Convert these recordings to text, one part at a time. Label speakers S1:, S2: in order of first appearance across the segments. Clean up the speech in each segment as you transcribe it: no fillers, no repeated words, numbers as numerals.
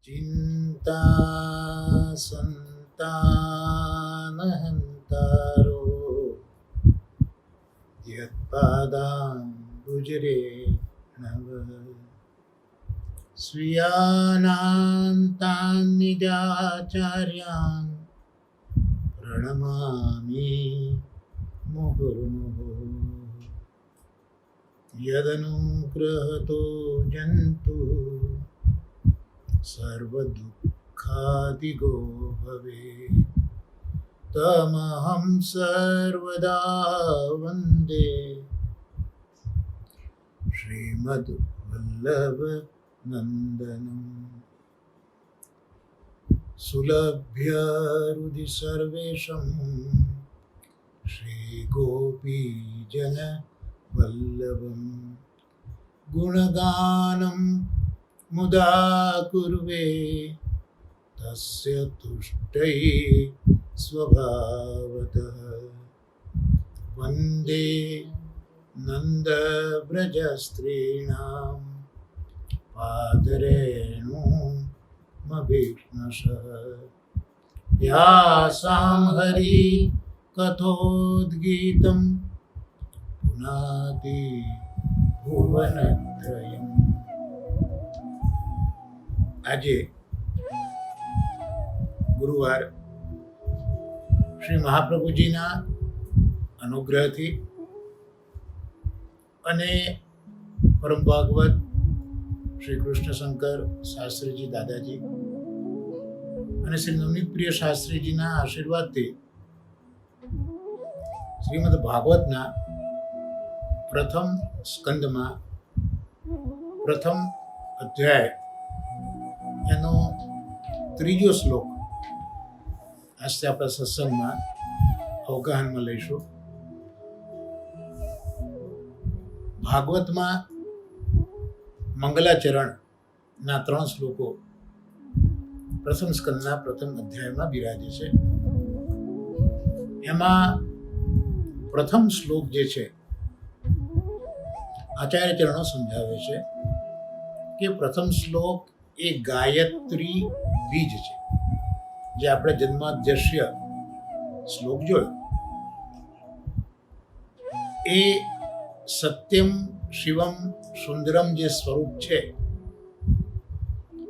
S1: चिंता संतानहंतारो यत्पादाम्बुजरे नव स्वीयानान्तान् निजाचार्यान् प्रणमामि मुहुर्मुहुः यदनुग्रहतो जन्तुः सर्वदुःखादिगो भवेत् तमहं सर्वदा वन्दे श्रीमद्वल्लभनन्दनम् सुलभ्य हृदि सर्वेषां श्रीगोपीजनवल्लभं गुणगानं मुदा कुर्वे तस्य तुष्टये स्वभावतः वन्दे नन्दव्रजस्त्रीणां पादरेणुमभिष्णशः यासां हरिकथोद्गीतं पुनाति भुवनत्रयम्। આજે ગુરુવાર શ્રી મહાપ્રભુજીના અનુગ્રહથી અને પરમ ભાગવત શ્રી કૃષ્ણશંકર શાસ્ત્રીજી દાદાજી અને શ્રી નવનીતપ્રિય શાસ્ત્રીજીના આશીર્વાદથી શ્રીમદ ભાગવતના પ્રથમ સ્કંદમાં પ્રથમ અધ્યાય એનો ત્રીજો શ્લોક આજથી આપણા સત્સંગમાં અવગાહનમાં લઈશું. ભાગવતમાં મંગલાચરણના 3 શ્લોકો પ્રથમ સ્કંદના પ્રથમ અધ્યાયમાં બિરાજે છે. એમાં પ્રથમ શ્લોક જે છે આચાર્ય ચરણો સમજાવે છે કે પ્રથમ શ્લોક એ ગાયત્રી બીજ છે, જે આપણે જન્માદ્યસ્ય શ્લોક જોયો એ સત્યમ શિવમ સુંદરમ જે સ્વરૂપ છે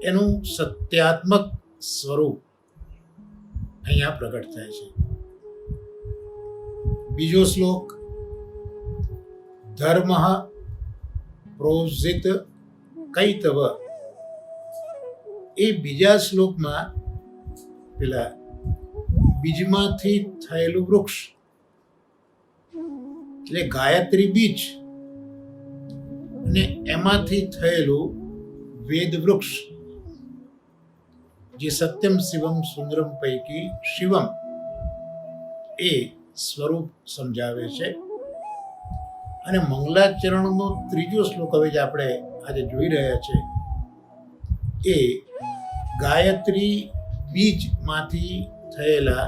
S1: એનું સત્યાત્મક સ્વરૂપ અહીંયા પ્રગટ થાય છે. બીજો શ્લોક ધર્મ પ્રોઝિત કૈતવ, એ બીજા શ્લોકમાં પેલા બીજમાંથી થયેલું વૃક્ષ એટલે ગાયત્રી બીજ અને એમાંથી થયેલું વેદ વૃક્ષ જે સત્યમ શિવમ સુંદરમ પૈકી શિવમ એ સ્વરૂપ સમજાવે છે. અને મંગલાચરણનો ત્રીજો શ્લોક હવે જે આપણે આજે જોઈ રહ્યા છે એ ગાયત્રી બીજમાંથી થયેલા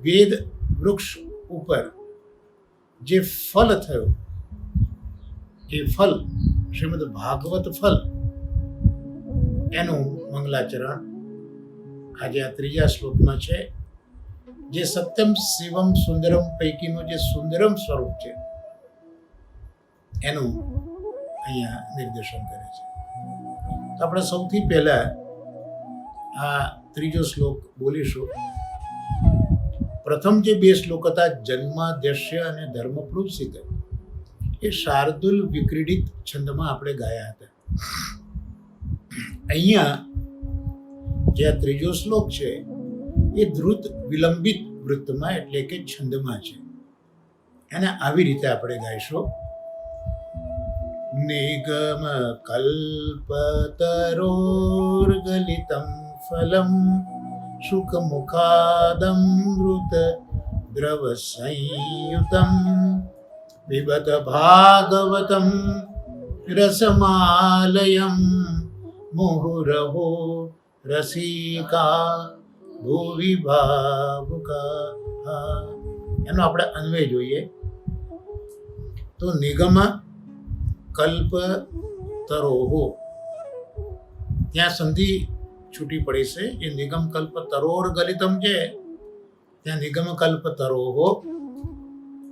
S1: વેદ વૃક્ષ ઉપર જે ફલ થયું એ ફલ શ્રીમદ ભાગવત ફલ એનું મંગલાચરણ આજે આ ત્રીજા શ્લોકમાં છે, જે સત્યમ શિવમ સુંદરમ પૈકીનું જે સુંદરમ સ્વરૂપ છે એનું અહીંયા નિર્દેશન કરે છે. તો આપણે સૌથી પહેલા આ ત્રીજો શ્લોક બોલીશું. પ્રથમ જે 2 શ્લોક હતા જન્માદ્યસ્ય અને ધર્મપ્લુષિત, એ શાર્દુલ વિક્રીડિત છંદમાં આપણે ગાયા હતા. અહીંયા જે આ ત્રીજો શ્લોક છે એ ધ્રુત વિલંબિત વૃત્તમાં એટલે કે છંદમાં છે. એને આવી રીતે આપણે ગાઈશું. નિગમ કલ્પતરોર્ગલિતમ ફલમ શુકમુખાદમૃત દ્રવ સંયુતમ પિબત ભાગવતમ રસમાલયમ મુહુરહો રસિકા ભુવિ ભાવુકા. એનો આપણે અન્વય જોઈએ તો નિગમ કલ્પ તરોહો ત્યાં સંધિ છૂટી પડી છે. એ નિગમ કલ્પ તરોર ગલિતમ છે, ત્યાં નિગમ કલ્પ તરોહો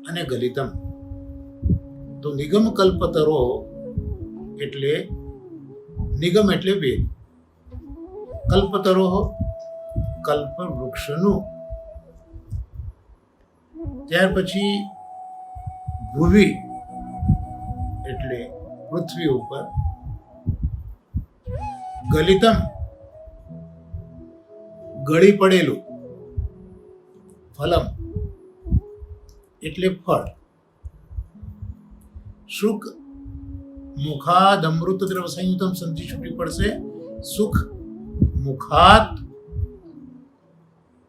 S1: અને ગલિતમ. તો નિગમ કલ્પ તરો એટલે નિગમ એટલે વેદ, કલ્પતરોહ કલ્પ વૃક્ષનું. ત્યાર પછી ભુવી એટલે પૃથ્વી ઉપર, ગલિતમ ગળી પડેલું, ફલમ એટલે ફળ. સુખ મુખાદ અમૃત દ્રવ સંયુતમ સંધિ છૂટી પડશે. સુખ મુખાત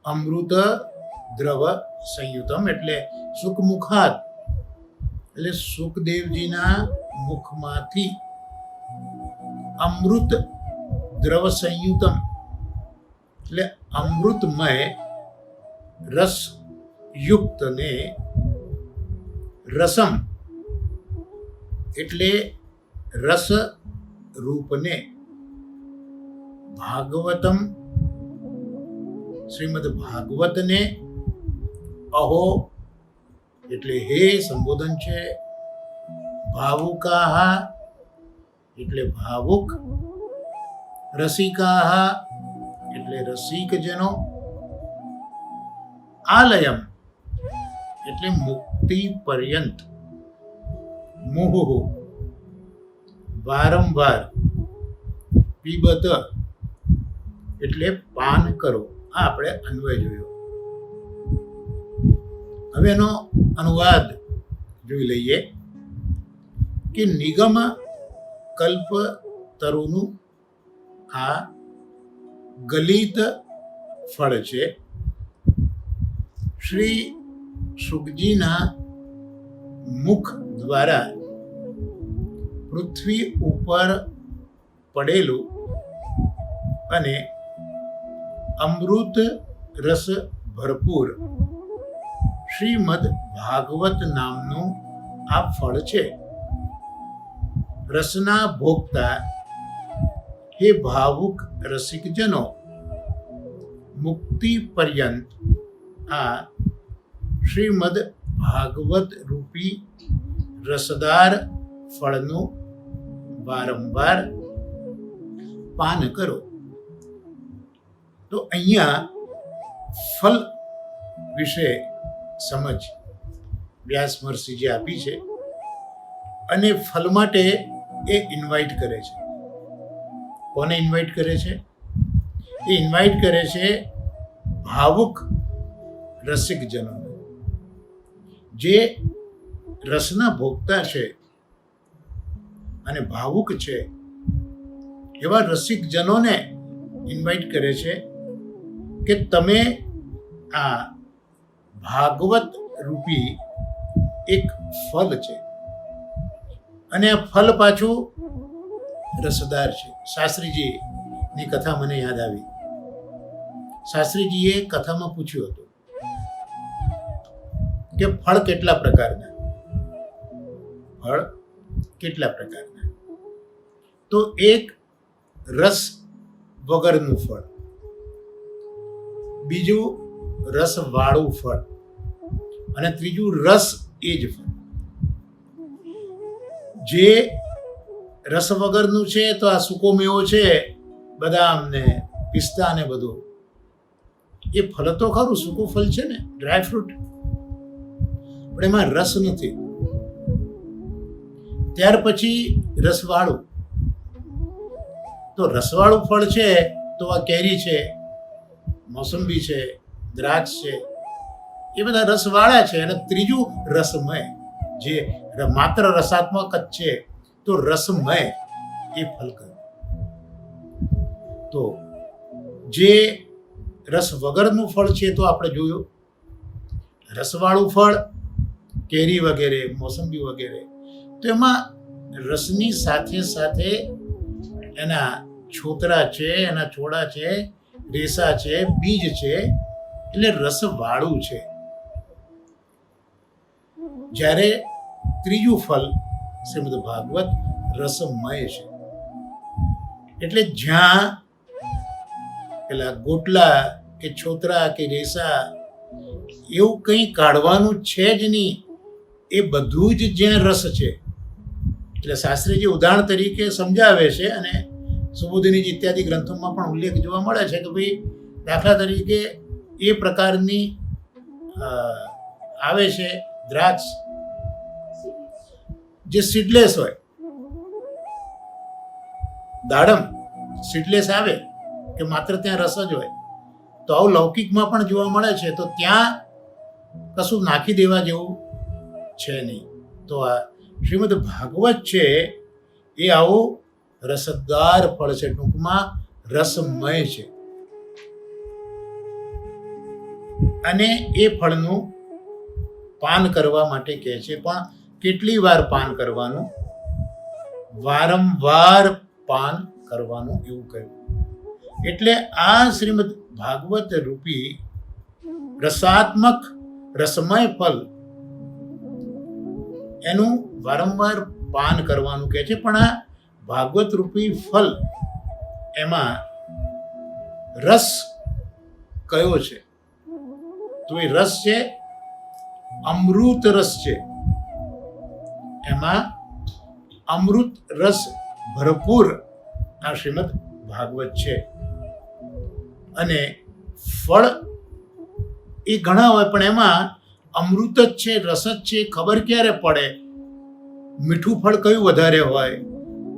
S1: અમૃત દ્રવ સંયુતમ એટલે સુખ મુખાત એટલે સુખદેવજીના મુખમાંથી અમૃત દ્રવ સંયુતમ એટલે અમૃતમય રસ યુક્ત ને રસમ એટલે રસ રૂપને ભાગવતમ શ્રીમદ ભાગવતને અહો એટલે હે સંબોધન છે. ભાવુકાહ એટલે ભાવુક, રસિકાહ એટલે રસિકજનો, આલયમ એટલે મુક્તિ પર્યંત, મુહુ વારંવાર, પીબત એટલે પાન કરો. આ આપણે અન્વય જોયો. હવે એનો અનુવાદ જોઈ લઈએ કે નિગમ કલ્પ તરુનું આ ગલિત ફળ છે. શ્રી શુકજીના મુખ દ્વારા પૃથ્વી ઉપર પડેલું અને અમૃત રસ ભરપૂર શ્રીમદ ભાગવત નામનું આ ફળ છે. રસના ભોગતા હે ભાવુક રસિકજનો, મુક્તિ પર્યંત આ શ્રીમદ ભાગવત રૂપી રસદાર ફળનું વારંવાર પાન કરો. તો અહીંયા ફલ વિશે સમજ વ્યાસ મહર્ષિજી આપી છે અને ફલ માટે એ ઇન્વાઇટ કરે છે. કોને ઇન્વાઇટ કરે છે? એ ઇન્વાઇટ કરે છે ભાવુક રસિકજનોને, જે રસના ભોગતા છે અને ભાવુક છે એવા રસિકજનોને ઇન્વાઇટ કરે છે કે તમે આ ભાગવત રૂપી એક ફલ છે અને આ ફલ પાછું રસદાર છે. શાસ્ત્રીજીની કથા મને યાદ આવી. શાસ્ત્રીજીએ કથામાં પૂછ્યું હતું કે ફળ કેટલા પ્રકારના? ફળ કેટલા પ્રકારના? તો એક રસ વગરનું ફળ, બીજું રસ વાળું ફળ અને ત્રીજું રસ એ જ ફળ. જે રસ વગરનું છે તો આ સૂકો મેવો છે, બદામ ને પિસ્તા ને બધું, એ ફળ તો ખરું, સૂકું ફળ છે ને, ડ્રાય ફ્રૂટ, પણ એમાં રસ નથી. ત્યાર પછી રસવાળું, તો રસવાળું ફળ છે તો આ કેરી છે, મોસંબી છે, દ્રાક્ષ છે, એ બધા રસવાળા છે. અને ત્રીજું રસમય, જે માત્ર રસાત્મક જ છે, તો રસમય એ ફળ કહ્યું. તો જે રસ વગરનું ફળ છે તો આપણે જોયું, રસવાળું ફળ કેરી વગેરે, મોસંબી વગેરે, તો એમાં રસની સાથે સાથે એના છોતરા છે, એના છોડા છે, રેસા છે, બીજ છે, એટલે રસવાળું છે. જ્યારે ત્રીજું ફલ શ્રીમદ ભાગવત રસમય છે. એટલે જ્યાં પેલા ગોટલા કે છોતરા કે રેસા એવું કંઈ કાઢવાનું છે જ નહીં, એ બધું જ જ્યાં રસ છે. એટલે શાસ્ત્રીજી ઉદાહરણ તરીકે સમજાવે છે અને સુબોધિની ઇત્યાદિ ગ્રંથોમાં પણ ઉલ્લેખ જોવા મળે છે કે ભાઈ દાખલા તરીકે એ પ્રકારની આવે છે દ્રાક્ષ જે સીડલેસ હોય, દાડમ સીડલેસ આવે કે માત્ર ત્યાં રસ જ હોય, તો આવું લૌકિકમાં પણ જોવા મળે છે. તો ત્યાં કશું નાખી દેવા જેવું છે નહીં. તો આ શ્રીમદ ભાગવત છે એ આવું રસદાર ફળ છે, ટૂંકમાં રસમય છે. અને એ ફળનું પાન કરવા માટે કહે છે, પણ કેટલી વાર પાન કરવાનું? વારંવાર પાન કરવાનું એવું કહ્યું. એટલે આ શ્રીમદ ભાગવત રૂપી રસાત્મક રસમય ફલ એનું વારંવાર પાન કરવાનું કહે છે. પણ આ ભાગવત રૂપી ફલ એમાં રસ કયો છે? તો એ રસ છે અમૃત રસ છે. એમાં અમૃત રસ ભરપૂર આ શ્રીમદ ભાગવત છે. અને ફળ એ ઘણા હોય, પણ એમાં અમૃત જ છે, રસ જ છે. ખબર ક્યારે પડે? મીઠું ફળ કયું વધારે હોય?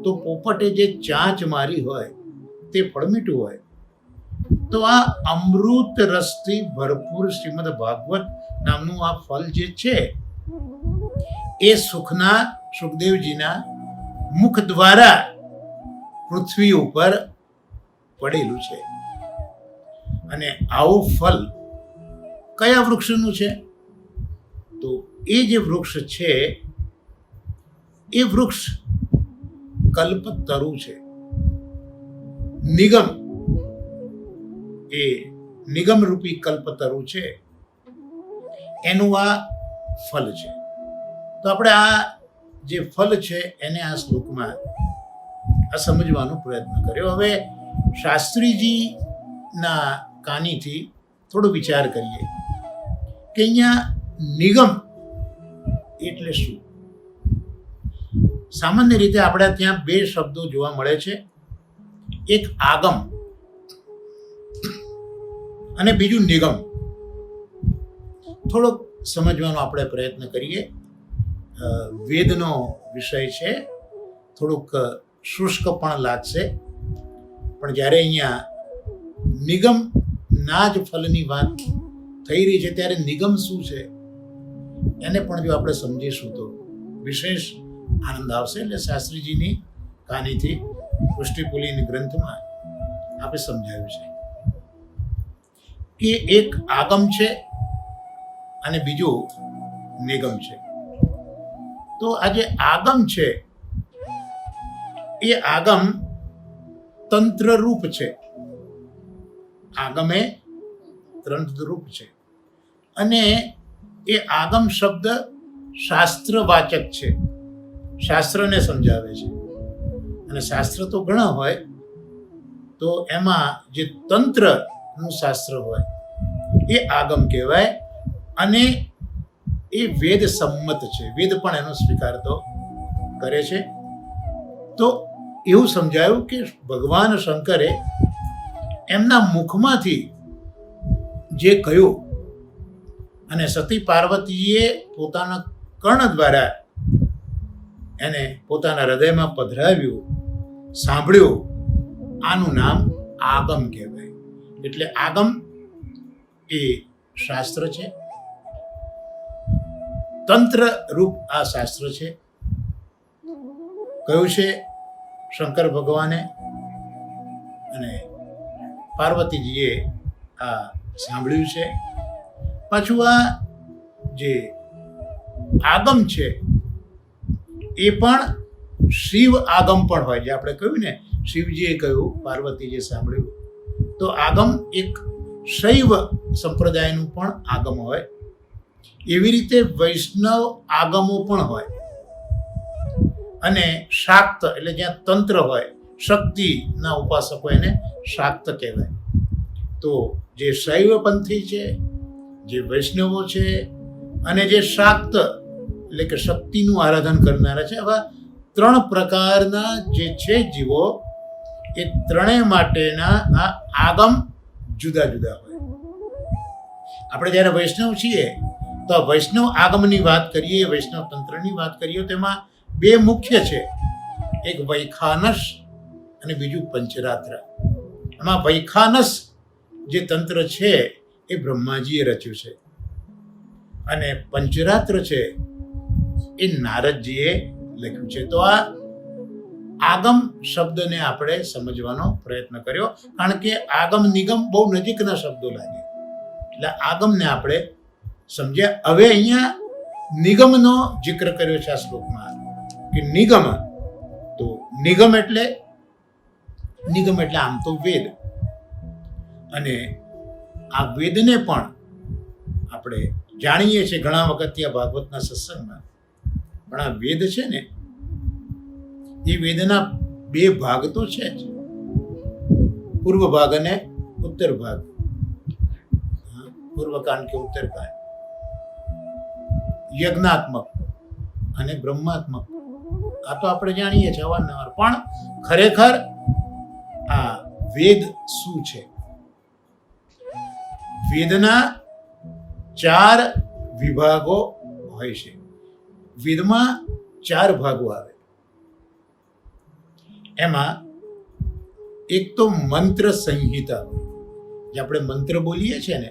S1: તો પોપટે જે ચાંચ મારી હોય તે ફળ મીઠું હોય. તો આ અમૃત રસથી ભરપૂર શ્રીમદ ભાગવત નામનું આ ફળ જે છે એ સુખદેવજીના મુખ દ્વારા પૃથ્વી ઉપર પડેલું છે. અને આવું ફળ કયા વૃક્ષનું છે? તો એ જે વૃક્ષ છે એ વૃક્ષ કલ્પતરુ છે. નિગમ રૂપી કલ્પતરુ છે, એનું આ ફળ છે. તો આપણે આ જે ફળ છે એને આ શ્લોકમાં આ સમજવાનો પ્રયત્ન કર્યો. હવે શાસ્ત્રીજીના કાનીથી થોડો વિચાર કરીએ કે અહીંયા નિગમ એટલે શું? સામાન્ય રીતે આપણે ત્યાં બે શબ્દો જોવા મળે છે, એક આગમ અને બીજું નિગમ. થોડોક સમજવાનો આપણે પ્રયત્ન કરીએ. વેદનો વિષય છે, થોડુંક શુષ્ક પણ લાગશે, પણ જ્યારે અહીંયા નિગમના જ ફલની વાત થઈ રહી છે ત્યારે નિગમ શું છે એને પણ જો આપણે સમજીશું તો વિશેષ આનંદ આવશે. એટલે શાસ્ત્રીજીની કાનીથી પુષ્ટિપુલીની ગ્રંથમાં આપણે સમજાવ્યું છે કે એક આગમ છે અને બીજું નિગમ છે. તો આ જે આગમ છે એ આગમ તંત્ર રૂપ છે. આગમ એ તંત્ર રૂપ છે અને એ આગમ શબ્દ શાસ્ત્રવાચક છે, શાસ્ત્રને સમજાવે છે. અને શાસ્ત્ર તો ઘણા હોય, તો એમાં જે તંત્રનું શાસ્ત્ર હોય એ આગમ કહેવાય. અને એ વેદ સંમત છે, વેદ પણ એનો સ્વીકાર તો કરે છે. તો એવું સમજાયું કે ભગવાન શંકરે એમના મુખમાંથી જે કહ્યું અને સતી પાર્વતીએ પોતાના કર્ણ દ્વારા એને પોતાના હૃદયમાં પધરાવ્યું, સાંભળ્યું, આનું નામ આગમ કહેવાય. એટલે આગમ એ શાસ્ત્ર છે, તંત્ર રૂપ આ શાસ્ત્ર છે. કયું છે? શંકર ભગવાને અને પાર્વતીજીએ આ સાંભળ્યું છે. પાછું આ જે આગમ છે એ પણ શિવ આગમ પણ હોય, જે આપણે કહ્યું ને શિવજીએ કહ્યું, પાર્વતીજીએ સાંભળ્યું. તો આગમ એક શૈવ સંપ્રદાયનું પણ આગમ હોય. એવી રીતે વૈષ્ણવ આગમો પણ હોય. અને શાક્ત એટલે જ્યાં તંત્ર હોય, શક્તિના ઉપાસકો એને શાક્ત કહેવાય. તો જે શૈવપંથી છે, જે વૈષ્ણવો છે અને જે શાક્ત એટલે કે શક્તિનું આરાધન કરનારા છે, આવા 3 પ્રકારના જે છે જીવો, એ ત્રણેય માટેના આ આગમ જુદા જુદા હોય. આપણે જ્યારે વૈષ્ણવ છીએ તો વૈષ્ણવ આગમની વાત કરીએ, વૈષ્ણવ તંત્રની વાત કરીએ, તેમાં 2 મુખ્ય છે, એક વૈખાનસ અને બીજું પંચરાત્ર. એમાં વૈખાનસ જે તંત્ર છે એ બ્રહ્માજીએ રચ્યું છે અને પંચરાત્ર છે એ નારદજીએ લખ્યું છે. તો આ આગમ શબ્દને આપણે સમજવાનો પ્રયત્ન કર્યો, કારણ કે આગમ નિગમ બહુ નજીકના શબ્દો લાગે, એટલે આગમને આપણે સમજ્યા. હવે અહીંયા નિગમનો જિક્ર કર્યો છે આ શ્લોકમાં કે નિગમ. તો નિગમ એટલે આમ તો વેદ, અને આ વેદને પણ આપણે જાણીએ છીએ ઘણા વખત ત્યાં ભાગવતના સત્સંગમાં. પણ આ વેદ છે ને, એ વેદના 2 ભાગ તો છે જ, પૂર્વ ભાગ અને ઉત્તર ભાગ. પૂર્વકાંડ કે ઉત્તરકાંડ, યજ્ઞાત્મક અને બ્રહ્માત્મક. આ તો આપણે જાણીએ છીએ અવારનવાર. પણ ખરેખર આ વેદ શું છે? વેદના 4 વિભાગો હોય છે. વેદમાં 4 ભાગો આવે. એમાં એક તો મંત્ર સંહિતા હોય, જે આપણે મંત્ર બોલીએ છીએ ને,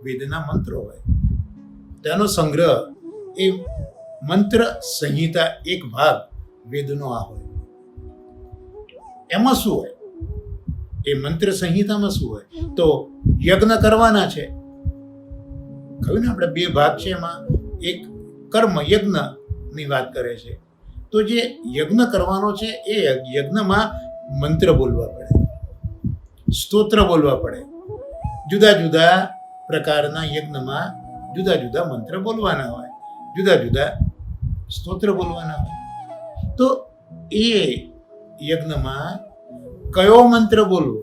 S1: વેદના મંત્રો હોય, તેનો સંગ્રહ, એ મંત્ર સંહિતા એક ભાગ વેદનો આ હોય. એમાં શું હોય? એ મંત્ર સંહિતામાં શું હોય? તો યજ્ઞ કરવાના છે, કહ્યું ને આપણે 2 ભાગ છે. એમાં એક કર્મ યજ્ઞની વાત કરે છે. તો જે યજ્ઞ કરવાનો છે એ યજ્ઞમાં મંત્ર બોલવા પડે, સ્તોત્ર બોલવા પડે. જુદા જુદા પ્રકારના યજ્ઞમાં જુદા જુદા મંત્ર બોલવાના હોય, જુદા જુદા સ્તોત્ર બોલવાના હોય. તો એ યજ્ઞમાં કયો મંત્ર બોલવો,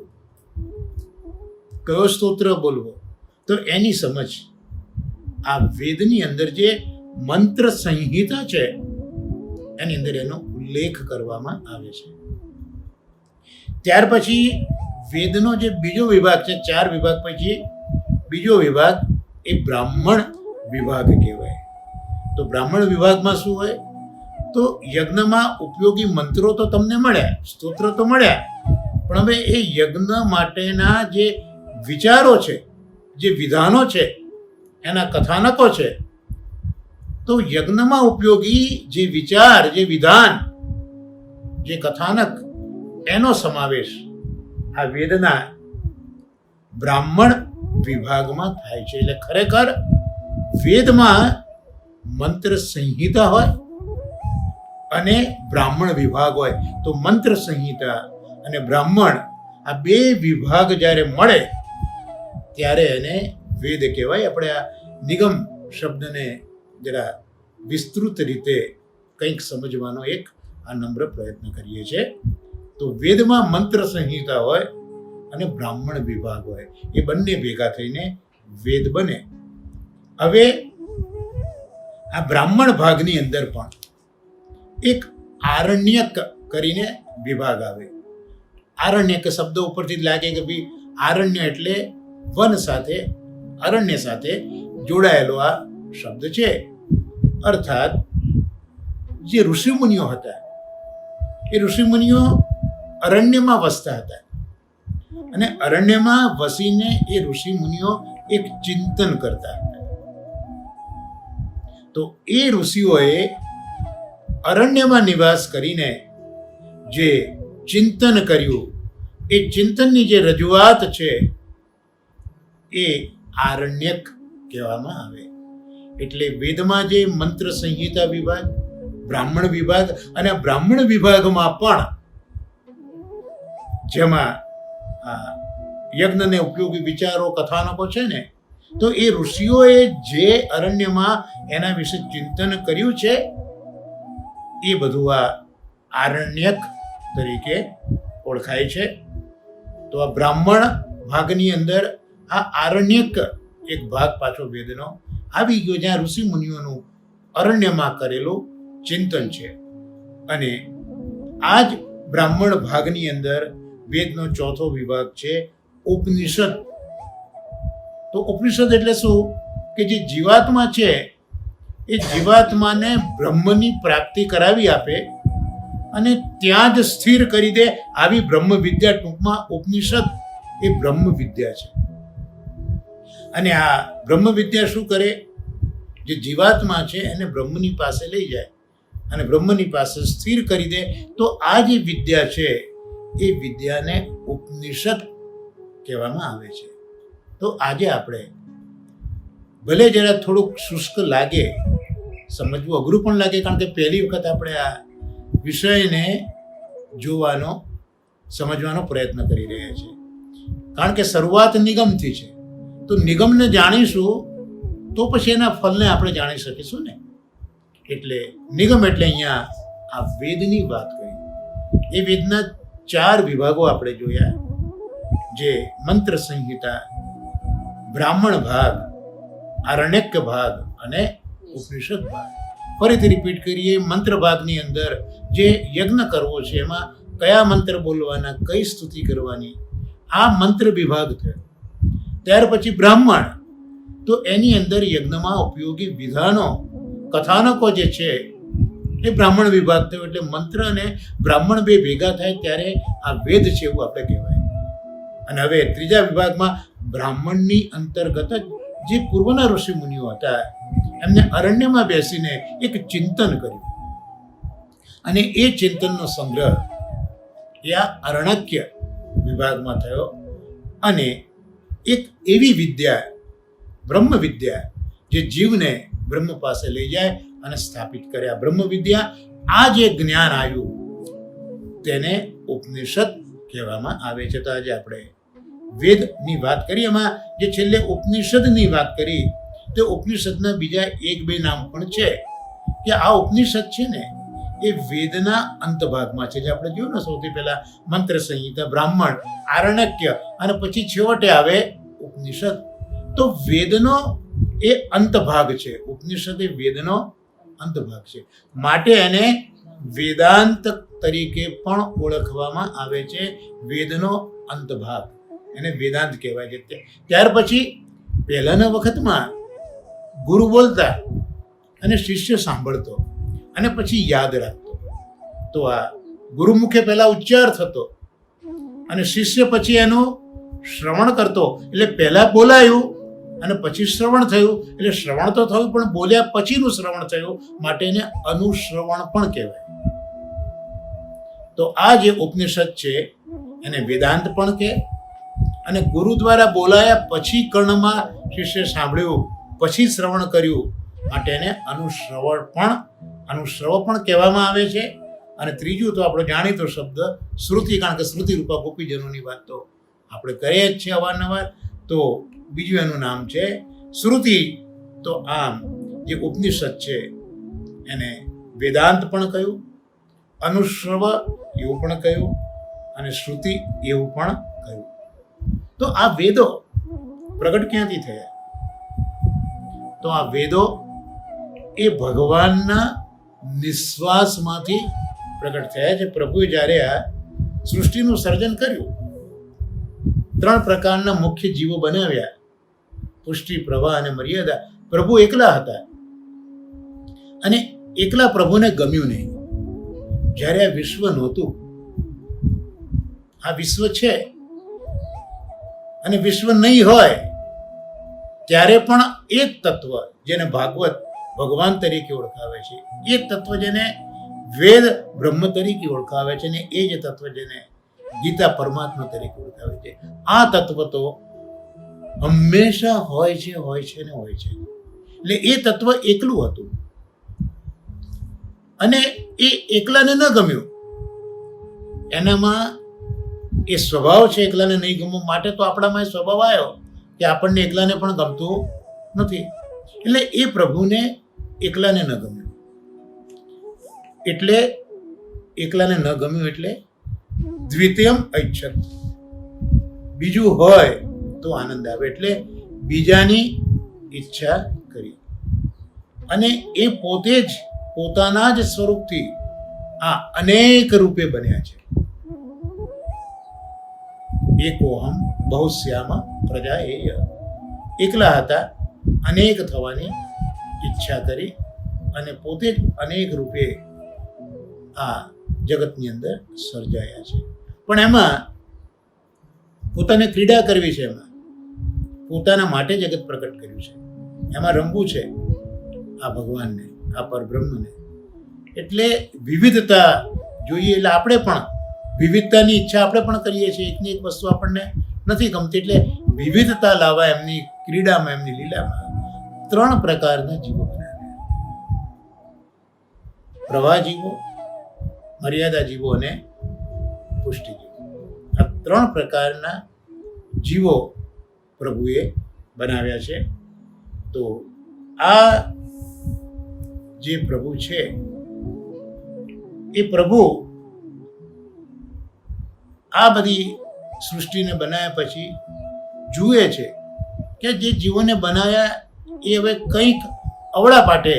S1: કયો સ્તોત્ર બોલવો, તો એની સમજ આ વેદની અંદર જે મંત્ર સંહિતા છે એની અંદર એનો ઉલ્લેખ કરવામાં આવે છે. ત્યાર પછી વેદનો જે બીજો વિભાગ છે, 4 વિભાગ પછી બીજો વિભાગ એ બ્રાહ્મણ વિભાગ કહેવાય. તો બ્રાહ્મણ વિભાગમાં શું હોય? તો યજ્ઞમાં ઉપયોગી મંત્રો તો તમને મળ્યા, સ્તોત્ર તો મળ્યા, પણ હવે એ યજ્ઞ માટેના જે વિચારો છે, જે વિધાનો છે, એના કથાનકો છે, તો યજ્ઞમાં ઉપયોગી જે વિચાર, જે વિધાન, જે કથાનક, એનો સમાવેશ આ વેદના બ્રાહ્મણ વિભાગમાં થાય છે. એટલે ખરેખર વેદમાં મંત્ર સંહિતા હોય અને બ્રાહ્મણ વિભાગ હોય. તો મંત્ર સંહિતા અને બ્રાહ્મણ આ 2 વિભાગ જ્યારે મળે ત્યારે એને વેદ કહેવાય. આપણે આ નિગમ શબ્દને જરા વિસ્તૃત રીતે કંઈક સમજવાનો એક આ નમ્ર પ્રયત્ન કરીએ છીએ. તો વેદમાં મંત્ર સંહિતા હોય અને બ્રાહ્મણ વિભાગ હોય, એ બંને ભેગા થઈને વેદ બને. હવે આ બ્રાહ્મણ ભાગની અંદર પણ એક આરણ્યક કરીને વિભાગ આવે. આરણ્યક શબ્દ ઉપરથી જ લાગે કે ભાઈ આરણ્ય એટલે વન સાથે, અરણ્ય સાથે જોડાયેલો આ શબ્દ છે. અર્થાત જે ઋષિમુનિઓ હતા, એ ઋષિમુનિઓ અરણ્યમાં વસતા હતા, અને અરણ્યમાં વસીને એ ઋષિમુનિઓ એક ચિંતન કરતા હતા. તો એ ઋષિઓએ અરણ્યમાં નિવાસ કરીને જે ચિંતન કર્યું, એ ચિંતનની જે રજૂઆત છે એ આરણ્યક કહેવામાં આવે. એટલે વેદમાં જે મંત્ર સંહિતા વિભાગ, બ્રાહ્મણ વિભાગ, અને બ્રાહ્મણ વિભાગમાં પણ જેમાં યજ્ઞને ઉપયોગી વિચારો, કથાનકો છે ને, તો એ ઋષિઓએ જે અરણ્યમાં એના વિશે ચિંતન કર્યું છે એ બધું આ આરણ્યક તરીકે ઓળખાય છે. તો આ બ્રાહ્મણ ભાગની અંદર આ આરણ્યક એક ભાગ પાછો વેદનો આવી ગયો, જ્યાં ઋષિ મુનિઓનું અરણ્યમાં કરેલું ચિંતન છે. અને આ જ બ્રાહ્મણ ભાગની અંદર વેદનો ચોથો વિભાગ છે ઉપનિષદ. તો ઉપનિષદ એટલે શું? કે જે જીવાત્મા છે એ જીવાત્માને બ્રહ્મની પ્રાપ્તિ કરાવી આપે અને ત્યાં જ સ્થિર કરી દે, આવી બ્રહ્મ વિદ્યા. ટૂંકમાં ઉપનિષદ એ બ્રહ્મ વિદ્યા છે. અને આ બ્રહ્મ વિદ્યા શું કરે? જે જીવાત્મા છે એને બ્રહ્મની પાસે લઈ જાય અને બ્રહ્મની પાસે સ્થિર કરી દે. તો આ જે વિદ્યા છે એ વિદ્યાને ઉપનિષદ કહેવામાં આવે છે. તો આજે આપણે ભલે જરા થોડુંક શુષ્ક લાગે, સમજવું અઘરું પણ લાગે, કારણ કે પહેલી વખત આપણે આ વિષયને જોવાનો, સમજવાનો પ્રયત્ન કરી રહ્યા છીએ. કારણ કે શરૂઆત નિગમથી છે. તો નિગમને જાણીશું તો પછી એના ફલને આપણે જાણી શકીશું ને. એટલે નિગમ એટલે અહીંયા આ વેદની વાત કરી. એ વેદના 4 વિભાગો આપણે જોયા, જે મંત્ર સંહિતા, બ્રાહ્મણ ભાગ, આરણ્યક ભાગ અને ઉપનિષદ ભાગ. ફરીથી રિપીટ કરીએ, મંત્ર ભાગની અંદર જે યજ્ઞ કરવો છે એમાં કયા મંત્ર બોલવાના, કઈ સ્તુતિ કરવાની, આ મંત્ર વિભાગ થયો. ત્યાર પછી બ્રાહ્મણ, તો એની અંદર યજ્ઞમાં ઉપયોગી વિધાનો, કથાનકો જે છે એ બ્રાહ્મણ વિભાગ થયો. એટલે મંત્ર અને બ્રાહ્મણ બે ભેગા થાય ત્યારે આ વેદ છે એવું આપણે કહેવાય. અને હવે ત્રીજા વિભાગમાં બ્રાહ્મણની અંતર્ગત જ જે પૂર્વના ઋષિ મુનિઓ હતા એમને અરણ્યમાં બેસીને એક ચિંતન કર્યું અને એ ચિંતનનો સંગ્રહ એ આ અરણ્યક વિભાગમાં થયો. અને એક એવી વિદ્યા, બ્રહ્મ વિદ્યા, જે જીવને બ્રહ્મ પાસે લઈ જાય અને સ્થાપિત કરે. આ બ્રહ્મ વિદ્યા, આ જે જ્ઞાન આવ્યું તેને ઉપનિષદ કહેવામાં આવે છે. તો આજે આપણે વેદની વાત કરી. એમાં જે છેલ્લે ઉપનિષદની વાત કરી, તે ઉપનિષદના બીજા 1-2 નામ પણ છે. કે આ ઉપનિષદ છે ને એ વેદના અંતભાગમાં છે. જે આપણે જોયું ને, સૌથી પહેલા મંત્ર સંહિતા, બ્રાહ્મણ, આરણ્યક અને પછી છેવટે આવે ઉપનિષદ. તો વેદનો એ અંતભાગ છે. ઉપનિષદ એ વેદનો અંતભાગ છે. માટે એને વેદાંત તરીકે પણ ઓળખવામાં આવે છે. વેદનો અંતભાગ એને વેદાંત કહેવાય છે. ત્યાર પછી પહેલાના વખતમાં ગુરુ બોલતા અને શિષ્ય સાંભળતો અને પછી યાદ રાખતો. તો આ ગુરુમુખે પહેલા ઉચ્ચાર થતો અને શિષ્ય પછી એનું શ્રવણ કરતો. એટલે પહેલા બોલાયું અને પછી શ્રવણ થયું. એટલે શ્રવણ તો થયું, પણ બોલ્યા પછીનું શ્રવણ થયું, માટે એને અનુશ્રવણ પણ કહેવાય. તો આ જે ઉપનિષદ છે એને વેદાંત પણ કહે. અને ગુરુ દ્વારા બોલાયા પછી કર્ણમાં શિષ્ય સાંભળ્યું, પછી શ્રવણ કર્યું, માટે એને અનુશ્રવ પણ કહેવામાં આવે છે. અને ત્રીજું તો આપણો જાણીતો શબ્દ શ્રુતિ, કારણ કે શ્રુતિ રૂપા ગોપીજનોની વાત તો આપણે કરીએ જ છીએ અવારનવાર. તો બીજું એનું નામ છે શ્રુતિ. તો આમ જે ઉપનિષદ છે એને વેદાંત પણ કહ્યું, અનુશ્રવ એવું પણ કહ્યું અને શ્રુતિ એવું પણ કહ્યું. તો આ વેદો પ્રગટ ક્યાંથી થયા? તો આ વેદો એ ભગવાનના નિશ્વાસમાંથી પ્રગટ થયા છે. પ્રભુએ જ્યારે આ સૃષ્ટિનું સર્જન કર્યું, 3 પ્રકારના મુખ્ય જીવો બનાવ્યા, પુષ્ટિ, પ્રવાહ અને મર્યાદા. પ્રભુ એકલા હતા અને એકલા પ્રભુને ગમ્યું નહીં. જ્યારે આ વિશ્વ નહોતું, આ વિશ્વ છે અને વિશ્વ નહીં હોય ત્યારે પણ એક તત્વ જેને ભાગવત ભગવાન તરીકે ઓળખાવે છે, એ તત્વ જેને વેદ બ્રહ્મ તરીકે ઓળખાવે છે, ને એ જ તત્વ જેને ગીતા પરમાત્મા તરીકે ઓળખાવે છે, આ તત્વ તો હંમેશા હોય છે ને હોય છે. એટલે એ તત્વ એકલું હતું અને એ એકલાને ન ગમ્યું. એનામાં એ સ્વભાવ છે એકલાને નહીં ગમવું, માટે તો આપણામાં એ સ્વભાવ આવ્યો કે આપણને એકલાને પણ ગમતું નથી. એટલે એ પ્રભુને એકલાને ન ગમ્યું. એટલે એકલાને ન ગમ્યું એટલે દ્વિતીયમ ઐચ્છત, બીજું હોય તો આનંદ આવે. એટલે બીજાની ઈચ્છા કરી અને એ પોતે જ પોતાના જ સ્વરૂપથી આ અનેક રૂપે બન્યા છે. એકોહમ બહુશ્યામ પ્રજા એકલા હતા, અનેક થવાની ઈચ્છા કરી અને પોતે જ અનેક રૂપે આ જગતની અંદર સર્જાયા છે. પણ એમાં પોતાને ક્રીડા કરવી છે, એમાં પોતાના માટે જગત પ્રકટ કર્યું છે, એમાં રમવું છે આ ભગવાનને, આ પરબ્રહ્મને. એટલે વિવિધતા જોઈએ. એટલે આપણે પણ વિવિધતાની ઈચ્છા આપણે પણ કરીએ છીએ. એકની એક વસ્તુ આપણને નથી ગમતી, એટલે વિવિધતા લાવવા એમની ક્રીડામાં, એમની લીલામાં 3 પ્રકારના જીવો બનાવ્યા: પ્રવાહ જીવો, મર્યાદા જીવો અને પુષ્ટિ જીવો. આ 3 પ્રકારના જીવો પ્રભુએ બનાવ્યા છે. તો આ જે પ્રભુ છે એ પ્રભુ આ બધી સૃષ્ટિને બનાવ્યા પછી જુએ છે કે જે જીવોને બનાવ્યા એ હવે કંઈક અવળા પાટે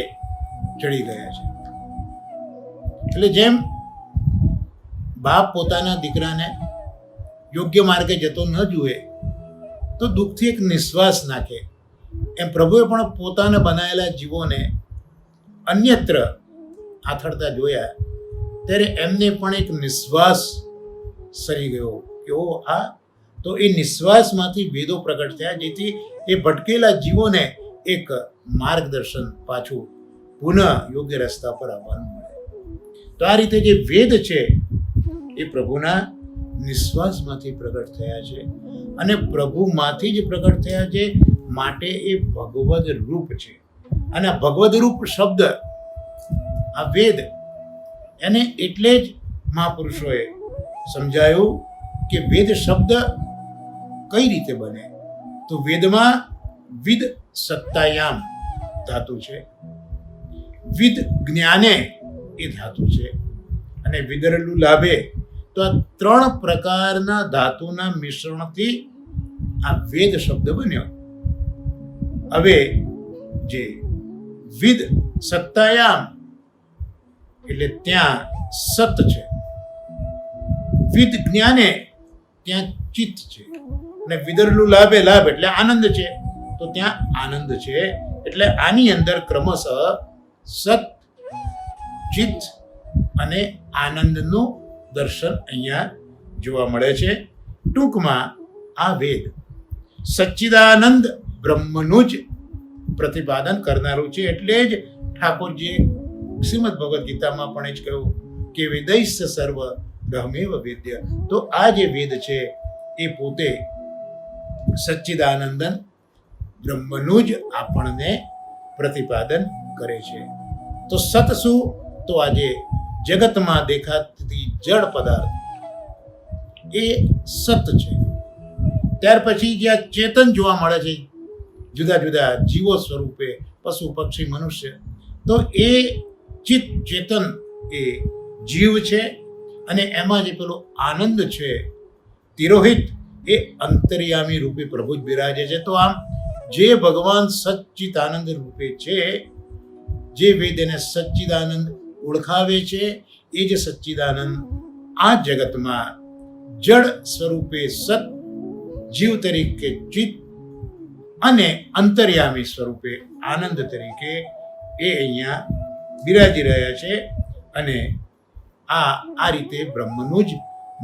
S1: ચડી ગયા છે. એટલે જેમ બાપ પોતાના દીકરાને યોગ્ય માર્ગે જતો ન જુએ તો દુઃખથી એક નિશ્વાસ નાખે, એમ પ્રભુએ પણ પોતાના બનાવેલા જીવોને અન્યત્ર આથડતા જોયા ત્યારે એમને પણ એક નિશ્વાસ સરી ગયો કે ઓ આ તો એ નિશ્વાસમાંથી વેદો પ્રગટ થયા, જેથી એ ભટકેલા જીવોને એક માર્ગદર્શન પાછું પુનઃ યોગ્ય રસ્તા પર આવવાનું મળે. તો આ રીતે જે વેદ છે એ પ્રભુના નિશ્વાસમાંથી પ્રગટ થયા છે અને પ્રભુમાંથી જ પ્રગટ થયા છે, માટે એ ભગવદ રૂપ છે. અને આ ભગવદ રૂપ શબ્દ, આ વેદ, એને એટલે જ મહાપુરુષોએ સમજાયું કે વેદ શબ્દ કઈ રીતે બને. તો વેદમાં વિદ સત્તાયામ ધાતુ છે, વિદ જ્ઞાને એ ધાતુ છે, અને વિદરલું લાભે. તો આ 3 પ્રકારના ધાતુના મિશ્રણથી આ વેદ શબ્દ બન્યો. હવે જે વિદ સત્તાયામ એટલે ત્યાં સત છે, વિદ જ્ઞાને ત્યાં ચિત્ત છે, અને વિદરલું લાભે લાભ એટલે આનંદ છે, તો ત્યાં આનંદ છે. એટલે આની અંદર ક્રમશઃ સત, ચિત્ત અને આનંદનું દર્શન અહીંયા જોવા મળે છે. ટૂંકમાં આ વેદ સચ્ચિદાનંદ બ્રહ્મનું જ પ્રતિપાદન કરનારું છે. એટલે જ ઠાકોરજીએ શ્રીમદ ભગવદ્ ગીતામાં પણ જ કહ્યું કે વેદૈશ્ચ સર્વ બ્રહ્મેવ વેદ્ય. તો આ જે વેદ છે એ પોતે સચ્ચિદાનંદન બ્રહ્મનું જ આપણને પ્રતિપાદન કરે છે. તો સત શું? તો આજે જગતમાં દેખાતી જળ પદાર્થ એ સત છે. ત્યાર પછી જે આ ચેતન જોવા મળે છે જુદા જુદા જીવો સ્વરૂપે, પશુ પક્ષી મનુષ્ય, તો એ ચિત્ત ચેતન એ જીવ છે. અને એમાં જે પેલો આનંદ છે તિરોહિત, એ અંતર્યામી રૂપે પ્રભુ જ બિરાજે છે. તો આમ જે ભગવાન સચ્ચિદાનંદ રૂપે છે, જે વેદ એને સચ્ચિદાનંદ ઓળખાવે છે, એ જ સચ્ચિદાનંદ આ જગતમાં જળ સ્વરૂપે સત, જીવ તરીકે ચિત્ત અને અંતર્યામી સ્વરૂપે આનંદ તરીકે એ અહીંયા બિરાજી રહ્યા છે. અને આ રીતે બ્રહ્મનું જ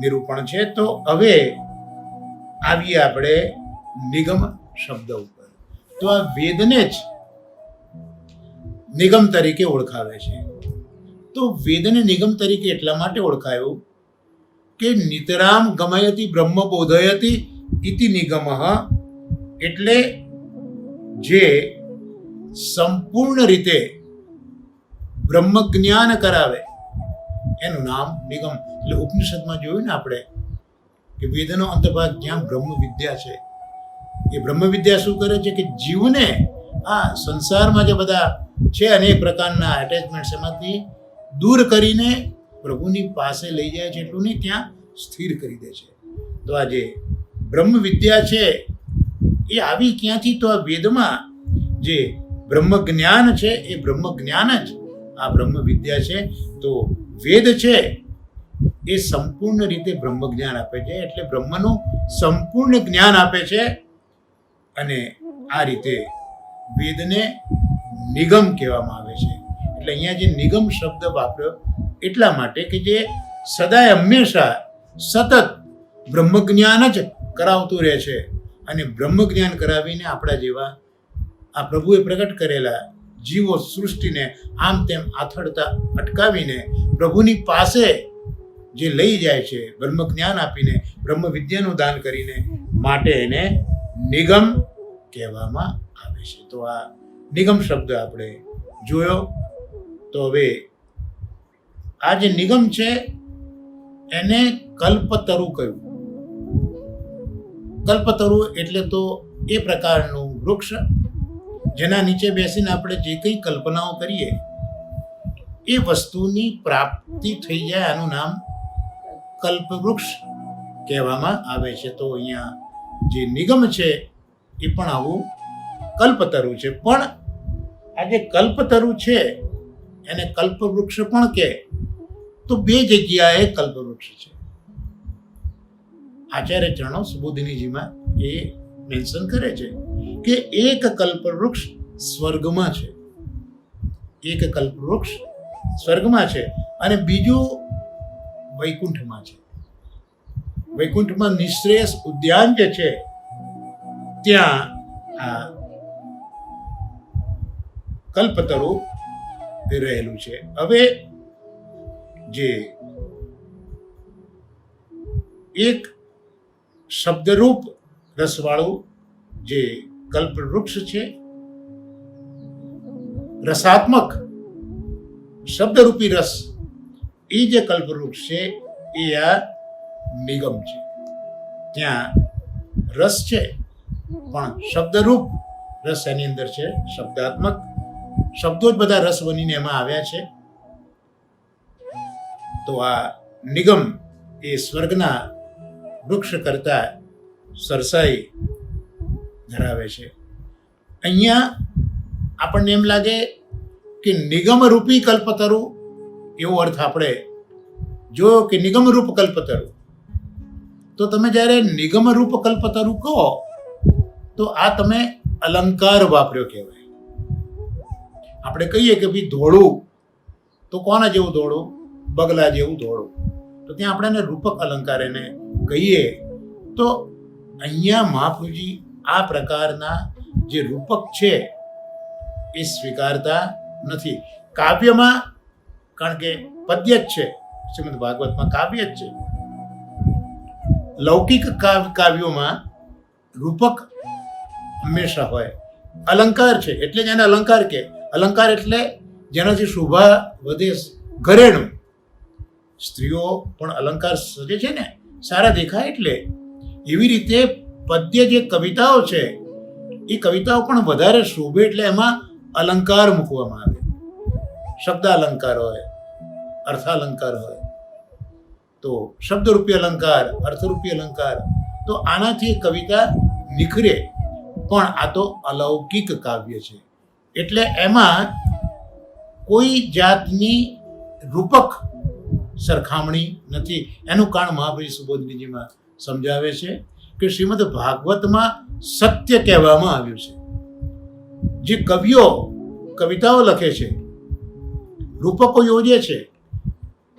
S1: નિરૂપણ છે. તો હવે આવીએ આપણે નિગમ શબ્દ ઉપર. તો આ વેદને જ નિગમ તરીકે ઓળખાવે છે. તો વેદને નિગમ તરીકે એટલા માટે ઓળખાયું કે નિતરામ ગમયતી બ્રહ્મ બોધયતી ઇતિ નિગમ, એટલે જે સંપૂર્ણ રીતે બ્રહ્મ જ્ઞાન કરાવે એનું નામ નિગમ. એટલે ઉપનિષદમાં જોયું ને આપણે કે વેદનો અંતભાગ જ્યાં બ્રહ્મ વિદ્યા છે, એ બ્રહ્મ વિદ્યા શું કરે છે કે જીવને આ સંસારમાં જે બધા છે અનેક પ્રકારના એટેચમેન્ટ્સ એમાંથી દૂર કરીને પ્રભુની પાસે લઈ જાય છે. એટલું નહીં, ત્યાં સ્થિર કરી દે છે. તો આ જે બ્રહ્મ વિદ્યા છે એ આવી ક્યાંથી? તો આ વેદમાં જે બ્રહ્મ જ્ઞાન છે એ બ્રહ્મ જ્ઞાન જ આ બ્રહ્મ વિદ્યા છે. તો વેદ છે એ સંપૂર્ણ રીતે બ્રહ્મ જ્ઞાન આપે છે, એટલે બ્રહ્મનું સંપૂર્ણ જ્ઞાન આપે છે. અને આ રીતે વેદને નિગમ કહેવામાં આવે છે. એટલે અહીંયા જે નિગમ શબ્દ વાપર્યો એટલા માટે કે જે સદાય હંમેશા સતત બ્રહ્મ જ્ઞાન જ કરાવતું રહે છે. અને બ્રહ્મ જ્ઞાન કરાવીને આપણા જેવા આ પ્રભુએ પ્રગટ કરેલા જીવો સૃષ્ટિને આમ તેમ આથડતા અટકાવીને પ્રભુની પાસે જે લઈ જાય છે બ્રહ્મ જ્ઞાન આપીને, બ્રહ્મ વિદ્યાનું દાન કરીને, માટે એને નિગમ કહેવામાં આવે છે. તો આ નિગમ શબ્દ આપણે જોયો. તો હવે આ જે નિગમ છે એને કલ્પતરુ કહ્યું. કલ્પતરુ એટલે તો એ પ્રકારનું વૃક્ષ જેના નીચે બેસીને આપણે જે કંઈ કલ્પનાઓ કરીએ એ વસ્તુની પ્રાપ્તિ થઈ જાય, આનું નામ કલ્પવૃક્ષ કહેવામાં આવે છે. તો અહીંયા જે નિગમ છે એ પણ આવું કલ્પતરુ છે. પણ આ જે કલ્પતરુ છે એને કલ્પવૃક્ષ પણ કહે તો બે જગ્યાએ કલ્પવૃક્ષ છે. આચાર્ય ચરણો સુબોધિનીજીમાં એ મેન્શન કરે છે કે એક કલ્પવૃક્ષ સ્વર્ગમાં છે, એક કલ્પવૃક્ષ સ્વર્ગમાં છે અને બીજું વૈકુંઠમાં છે. વૈકુંઠમાં નિશ્રેયસ ઉદ્યાન જે છે ત્યાં આ કલ્પતરુ રહેલું છે. હવે જે એક શબ્દરૂપ રસવાળું જે કલ્પવૃક્ષ છે, રસાત્મક શબ્દરૂપી રસ, એ જે કલ્પવૃક્ષ છે એ આ નિગમ છે. ત્યાં રસ છે પણ શબ્દરૂપ રસ એની અંદર છે, શબ્દાત્મક શબ્દો જ બધા રસ બનીને એમાં આવ્યા છે. તો આ નિગમ એ સ્વર્ગના વૃક્ષ કરતા સરસાઈ ધરાવે છે. અહીંયા આપણને એમ લાગે કે નિગમરૂપી કલ્પતરુ એવો અર્થ આપણે જો કે નિગમરૂપ કલ્પતરુ. તો તમે જ્યારે નિગમરૂપ કલ્પતરુ કહો તો આ તમે અલંકાર વાપર્યો કહેવાય. આપણે કહીએ કે ભાઈ ધોળું તો કોના જેવું ધોળું? બગલા જેવું ધોળું. તો ત્યાં આપણે એને રૂપક અલંકાર એને કહીએ. તો અહીંયા મહાપ્રભુજી આ પ્રકારના જે રૂપક છે એ સ્વીકારતા નથી. કાવ્યમાં, કારણ કે પદ્ય જ છે, શ્રીમદ ભાગવતમાં કાવ્ય જ છે. લૌકિક કાવ્યોમાં રૂપક હંમેશા હોય, અલંકાર છે એટલે જ એને અલંકાર કહે. અલંકાર એટલે જેનાથી શોભા વધે, ઘરેણું. સ્ત્રીઓ પણ અલંકાર સજે છે ને, સારા દેખાય એટલે. એવી રીતે પદ્ય જે કવિતાઓ છે એ કવિતાઓ પણ વધારે શોભે એટલે એમાં અલંકાર મૂકવામાં આવે. શબ્દ અલંકાર હોય, અર્થાલંકાર હોય. તો શબ્દરૂપી અલંકાર, અર્થરૂપી અલંકાર. તો આનાથી કવિતા નિખરે. પણ આ તો અલૌકિક કાવ્ય છે એટલે એમાં કોઈ જાતની રૂપક સરખામણી નથી. એનું કારણ મહાપ્રભુ સુબોધિનીજીમાં સમજાવે છે કે શ્રીમદ ભાગવતમાં સત્ય કહેવામાં આવ્યું છે. જે કવિઓ કવિતાઓ લખે છે, રૂપકો યોજે છે,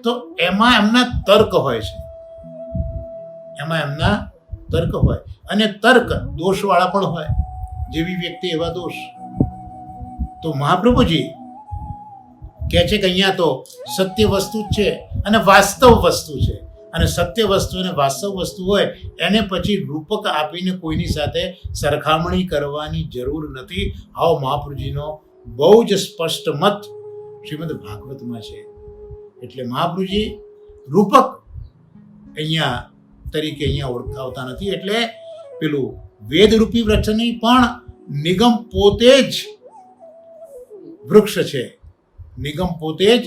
S1: તો એમાં એમના તર્ક હોય છે, એમાં એમના તર્ક હોય. અને તર્ક દોષવાળા પણ હોય, જેવી વ્યક્તિ એવા દોષ. તો મહાપ્રભુજી કહે છે કે અહીંયા તો સત્ય વસ્તુ જ છે અને વાસ્તવ વસ્તુ છે. અને સત્ય વસ્તુ અને વાસ્તવ વસ્તુ હોય એને પછી રૂપક આપીને કોઈની સાથે સરખામણી કરવાની જરૂર નથી. આવો મહાપ્રભુજીનો બહુ જ સ્પષ્ટ મત શ્રીમદ ભાગવતમાં છે. એટલે મહાપ્રભુજી રૂપક અહીંયા તરીકે અહીંયા ઓળખાવતા નથી. એટલે પેલું વેદરૂપી વૃક્ષની પણ નિગમ પોતે જ વૃક્ષ છે, નિગમ પોતે જ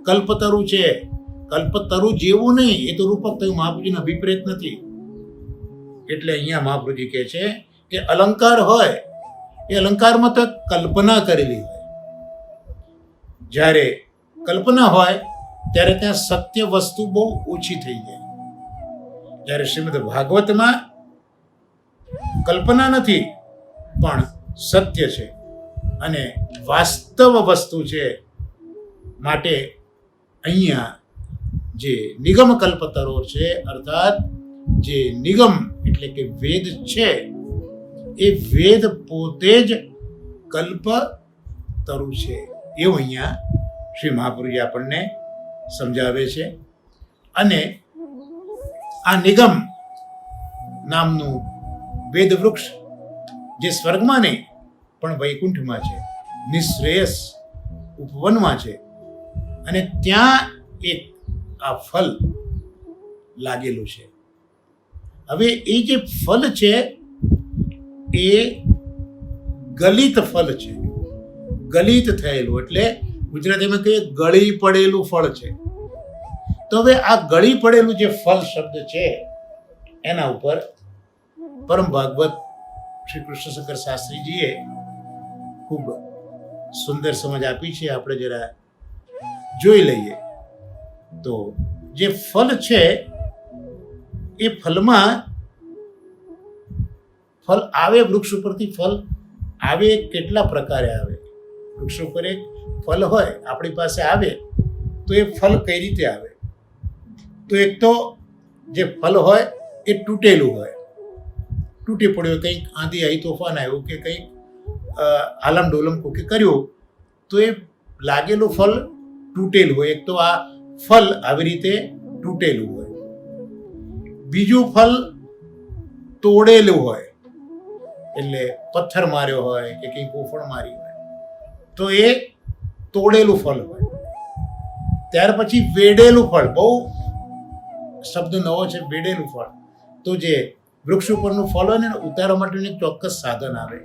S1: કલ્પતરુ છે. કલ્પતરુ જેવું નહીં, એ તો રૂપક થયું, મહાપ્રભુજીનો અભિપ્રેત નથી. એટલે અહીંયા મહાપ્રભુજી કહે છે કે અલંકાર હોય એ અલંકારમાં તો કલ્પના કરેલી હોય. જ્યારે કલ્પના હોય ત્યારે ત્યાં સત્ય વસ્તુ બહુ ઓછી થઈ જાય. જ્યારે શ્રીમદ ભાગવતમાં કલ્પના નથી પણ સત્ય છે અને વાસ્તવ વસ્તુ છે. માટે અહીંયા જે નિગમ કલ્પતરો છે, અર્થાત જે નિગમ એટલે કે વેદ છે, એ વેદ પોતે જ કલ્પતરુ છે એવું અહીંયા શ્રી મહાપુરુષે આપણને સમજાવે છે. અને આ નિગમ નામનું વેદ વૃક્ષ જે સ્વર્ગમાં નહીં પણ વૈકુંઠમાં છે, નિશ્રેયસ ઉપવનમાં છે, અને ત્યાં એક આ ફલ લાગેલું છે. હવે એ જે ફલ છે એ ગલિત ફલ છે. ગલિત થયેલું એટલે ગુજરાતીમાં કહીએ ગળી પડેલું ફળ છે. તો હવે આ ગળી પડેલું જે ફલ શબ્દ છે એના ઉપર પરમ ભાગવત શ્રી કૃષ્ણશંકર શાસ્ત્રીજીએ ખૂબ સુંદર સમજ આપી છે. આપણે જરા જોઈ લઈએ તો જે ફલ છે એ ફલમાં ફલ આવે, વૃક્ષ ઉપરથી ફલ આવે કેટલા પ્રકારે આવે. વૃક્ષ ઉપર એક ફલ હોય આપણી પાસે આવે તો એ ફલ કઈ રીતે આવે? તો એક તો જે ફલ હોય એ તૂટેલું હોય, તૂટી પડ્યું, કંઈક આંધી આવી, તોફાન આવ્યું કે કંઈક આલમ ડોલમ કોકે કર્યું તો એ લાગેલું ફલ તૂટેલું હોય. એક તો આ ફલ આવી રીતે તૂટેલું હોય. બીજું ફલ તોડેલું હોય, એટલે પથ્થર માર્યો હોય કે કંઈ ગોફણ મારી હોય તો એ તોડેલું ફળ હોય. ત્યાર પછી વેડેલું ફળ, બહુ શબ્દ નવો છે, વેડેલું ફળ. તો જે વૃક્ષ ઉપરનું ફળ હોય ને ઉતારવા માટેનું એક ચોક્કસ સાધન આવે,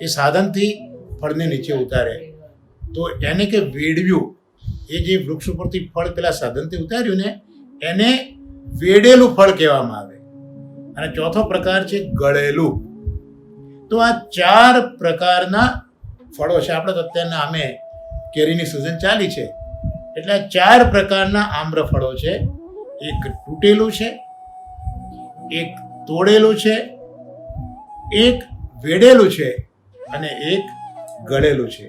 S1: એ સાધનથી ફળને નીચે ઉતારે તો એને કે વેડવ્યું. એ જે વૃક્ષ ઉપરથી ફળ પેલા સાધનથી ઉતાર્યું ને એને વેડેલું ફળ કહેવામાં આવે. અને ચોથો પ્રકાર છે ગળેલું. તો આ 4 પ્રકારના ફળો છે. આપણે તો અત્યારના આમે કેરીની સિઝન ચાલી છે એટલે આ 4 પ્રકારના આમ્ર ફળો છે. એક તૂટેલું છે, એક તોડેલું છે, એક વેડેલું છે અને એક ગળેલું છે.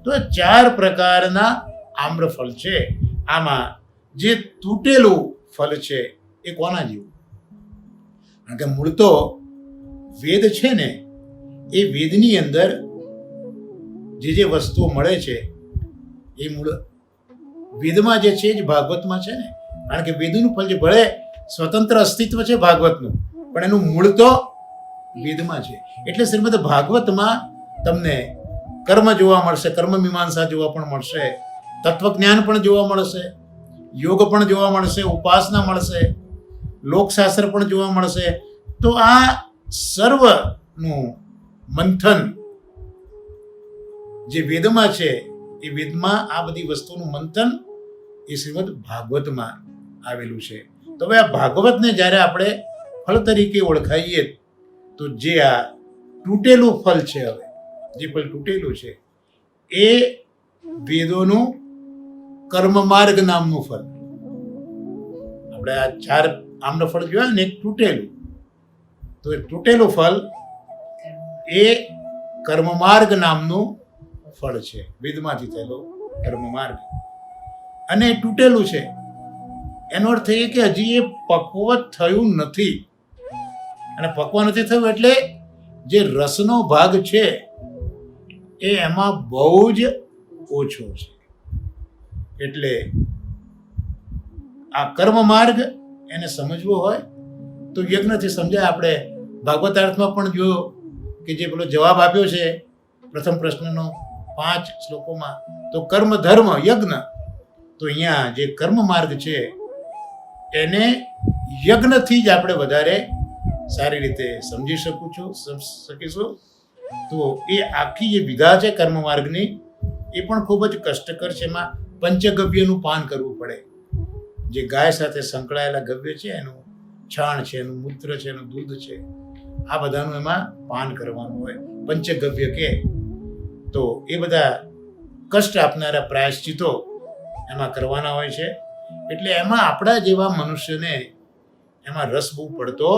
S1: તો 4 પ્રકારના આમ્ર ફળ છે. આમાં જે તૂટેલું ફળ છે એ કોના જેવું? કારણ કે મૂળ તો વેદ છે ને, એ વેદની અંદર જે વસ્તુઓ મળે છે એ મૂળ વેદમાં જે છે જ ભાગવતમાં છે ને. કારણ કે વેદનું ફળ જે ભલે સ્વતંત્ર અસ્તિત્વ છે ભાગવતનું, પણ એનું મૂળ તો વેદમાં છે. એટલે શ્રીમદ ભાગવતમાં તમને કર્મ જોવા મળશે, કર્મ મીમાંસા જોવા પણ મળશે, તત્વજ્ઞાન પણ જોવા મળશે, યોગ પણ જોવા મળશે, ઉપાસના મળશે, લોકશાસ્ત્ર પણ જોવા મળશે. તો આ સર્વનું મંથન જે વેદમાં છે એ વેદમાં આ બધી વસ્તુનું મંથન એ શ્રીમદ ભાગવતમાં આવેલું છે. તો હવે આ ભાગવતને જ્યારે આપણે ફળ તરીકે ઓળખાઈએ તો જે આ તૂટેલું ફળ છે, હવે જે ફળ તૂટેલું છે એ વેદોનું કર્મમાર્ગ નામનું ફળ. આપણે આ 4 આમ્ર ફળ જોયા ને, એક તૂટેલું, તો એ તૂટેલું ફળ એ કર્મમાર્ગ નામનું ફળ છે, વેદમાંથી થયેલો કર્મમાર્ગ. અને તૂટેલું છે એનો અર્થ એ કે હજી એ પક્વ થયું નથી. અને પક્વ નથી થયું એટલે જે રસનો ભાગ છે એ એમાં બહુ જ ઓછો છે. એટલે આ કર્મ માર્ગ એને સમજવો હોય તો યજ્ઞથી સમજાય. આપણે ભાગવતાર્થમાં પણ જોયો કે જે પેલો જવાબ આપ્યો છે પ્રથમ પ્રશ્નનો 5 શ્લોકોમાં, તો કર્મ ધર્મ યજ્ઞ. તો અહીંયા જે કર્મ માર્ગ છે એને યજ્ઞથી જ આપણે વધારે સારી રીતે સમજી શકીશું. તો એ આખી જે વિધા છે કર્મ માર્ગની એ પણ ખૂબ જ કષ્ટકર છે. એમાં પંચગવ્યનું પાન કરવું પડે. જે ગાય સાથે સંકળાયેલા ગવ્ય છે, એનું છાણ છે, એનું મૂત્ર છે, એનું દૂધ છે, આ બધાનું એમાં પાન કરવાનું હોય. પંચગવ્ય કે તો એ બધા કષ્ટ આપનારા પ્રાયશ્ચિતો એમાં કરવાના હોય છે. એટલે એમાં આપણા જેવા મનુષ્યને એમાં રસ બહુ પડતો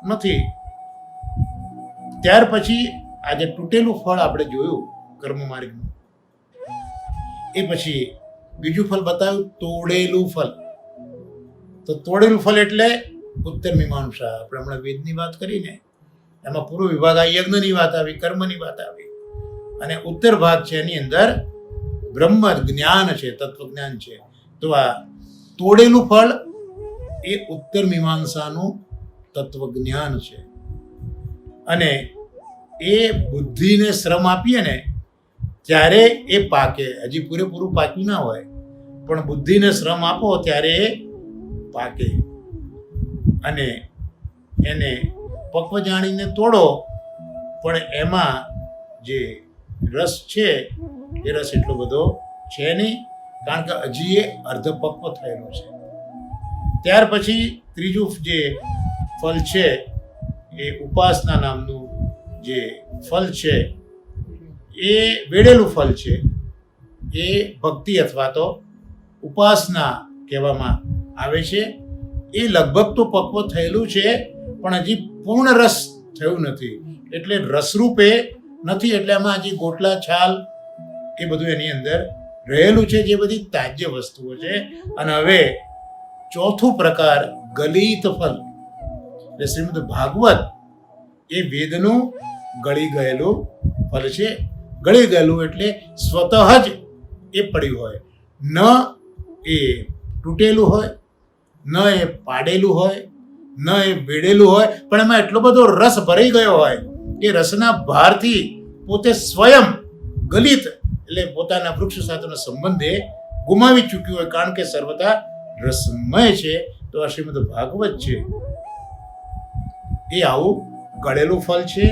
S1: નથી. ત્યાર પછી આ જે તૂટેલું ફળ આપણે જોયું કર્મ માર્ગનું, એ પછી બીજું ફળ બતાવ્યું તોડેલું ફળ. તો તોડેલું ફળ એટલે ઉત્તર મીમાંસા. આપણે હમણાં વેદની વાત કરીને એમાં પૂરો વિભાગ આ યજ્ઞની વાત આવી, કર્મની વાત આવી, અને ઉત્તર ભાગ છે એની અંદર બ્રહ્મ જ્ઞાન છે, તત્વજ્ઞાન છે. તો આ તોડેલું ફળ એ ઉત્તર મીમાંસાનું તત્વજ્ઞાન છે. અને એ બુદ્ધિને શ્રમ આપીએ ને ત્યારે એ પાકે. હજી પૂરેપૂરું પાક્યું ના હોય, પણ બુદ્ધિને શ્રમ આપો ત્યારે એ પાકે. અને એને પક્વ જાણીને તોડો, પણ એમાં જે રસ છે એ રસ એટલો બધો છે નહીં, કારણ કે હજી એ અર્ધપક્વ થયેલું છે. ત્યાર પછી ત્રીજું જે ફળ છે એ ઉપાસના નામનું જે ફળ છે, એ વેડેલું ફળ છે. એ ભક્તિ અથવા તો ઉપાસના કહેવામાં આવે છે. એ લગભગ તો પક્વ થયેલું છે, પણ હજી પૂર્ણ રસ થયું નથી, એટલે રસરૂપે નથી. એટલે એમાં હજી ગોટલા છાલ એ બધું એની અંદર રહેલું છે, જે બધી તાજ્ય વસ્તુઓ છે. અને હવે ચોથું પ્રકાર ગલિત ફલ, એટલે શ્રીમદ ભાગવત એ વેદનું ગળી ગયેલું ફલ છે. ગળી ગયેલું એટલે સ્વતઃ જ એ પડ્યું હોય, ન એ તૂટેલું હોય, ન એ પાડેલું હોય, ન એ વેડેલું હોય, પણ એમાં એટલો બધો રસ ભરાઈ ગયો હોય કે રસના ભારથી પોતે સ્વયં ગલિત એટલે પોતાના વૃક્ષ સાથેનો સંબંધ એ ગુમાવી ચૂક્યું હોય, કારણ કે સર્વથા રસમય છે. તો આ શ્રીમદ ભાગવત છે એ આવું ગળેલું ફળ છે.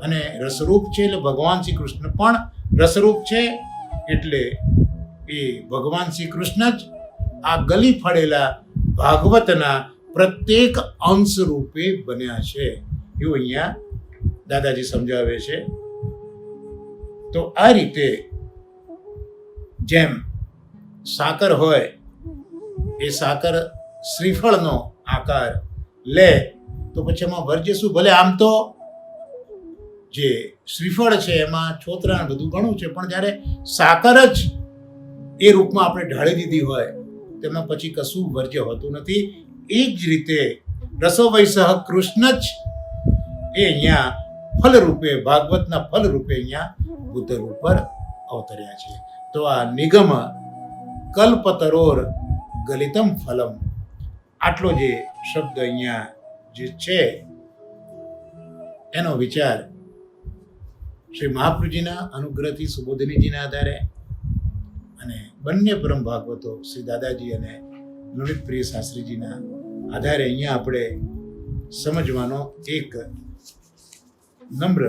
S1: અને રસરૂપ છે, એટલે ભગવાન શ્રી કૃષ્ણ પણ રસરૂપ છે. એટલે એ ભગવાન શ્રી કૃષ્ણ જ આ ગલી ફળેલા ભાગવતના પ્રત્યેક અંશ રૂપે બન્યા છે, એવું અહીંયા દાદાજી સમજાવે છે. તો આ રીતે જેમ સાકર હોય એ સાકર શ્રીફળનો આકાર લે, તો પછી એમાં વર્જ્ય શું? ભલે આમ તો જે શ્રીફળ છે એમાં છોતરા બધું ઘણું છે, પણ જ્યારે સાકર જ એ રૂપમાં આપણે ઢાળી દીધી હોય તેમાં પછી કશું વર્જ્ય હોતું નથી. એ જ રીતે રસો વૈસહ કૃષ્ણ જ એ અહીંયા ફલરૂપે, ભાગવતના ફલરૂપે અહીંયા બુદ્ધ રૂપ પર અવતર્યા છે. તો આ નિગમ કલ્પતરોર ગલિતમ ફલમ, આટલો જે શબ્દ અહીંયા જે છે એનો વિચાર શ્રી મહાપ્રભુજીના અનુગ્રહથી સુબોધિનીજીના આધારે અને બંને પરમ ભાગવતો શ્રી દાદાજી અને નવનીત પ્રિય શાસ્ત્રીજીના આધારે અહીંયા આપણે સમજવાનો એક નમ્ર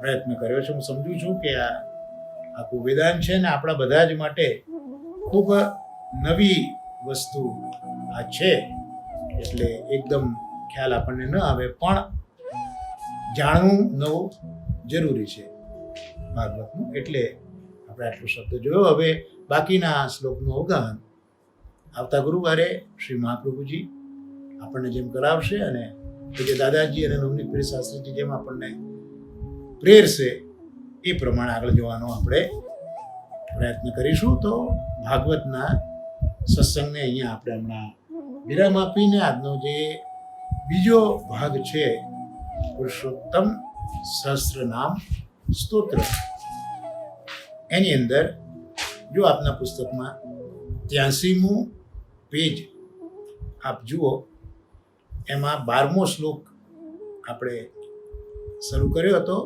S1: પ્રયત્ન કર્યો છે. હું સમજુ છું કે આ આખું વેદાંત છે ને આપણા બધા જ માટે ખૂબ નવી વસ્તુ આ છે, એટલે એકદમ ખ્યાલ આપણને ન આવે, પણ જાણવું નવું જરૂરી છે ભાગવતનું. એટલે આપણે આટલો શબ્દ જોયો. હવે બાકીના શ્લોકનું અવગાહન આવતા ગુરુવારે શ્રી મહાપ્રભુજી આપણને જેમ કરાવશે અને જે દાદાજી અને નવનીત પ્રિય શાસ્ત્રીજી જેમ આપણને પ્રેરશે એ પ્રમાણે આગળ જવાનો આપણે પ્રયત્ન કરીશું. તો ભાગવતના સત્સંગને અહીંયા આપણે હમણાં વિરામ આપીને આજનો જે બીજો ભાગ છે પુરુષોત્તમ સહસ્ત્રનામ સ્તોત્ર, એની અંદર જો આપના પુસ્તકમાં 83મું પેજ આપ જુઓ, એમાં 12મો શ્લોક આપણે શરૂ કર્યો હતો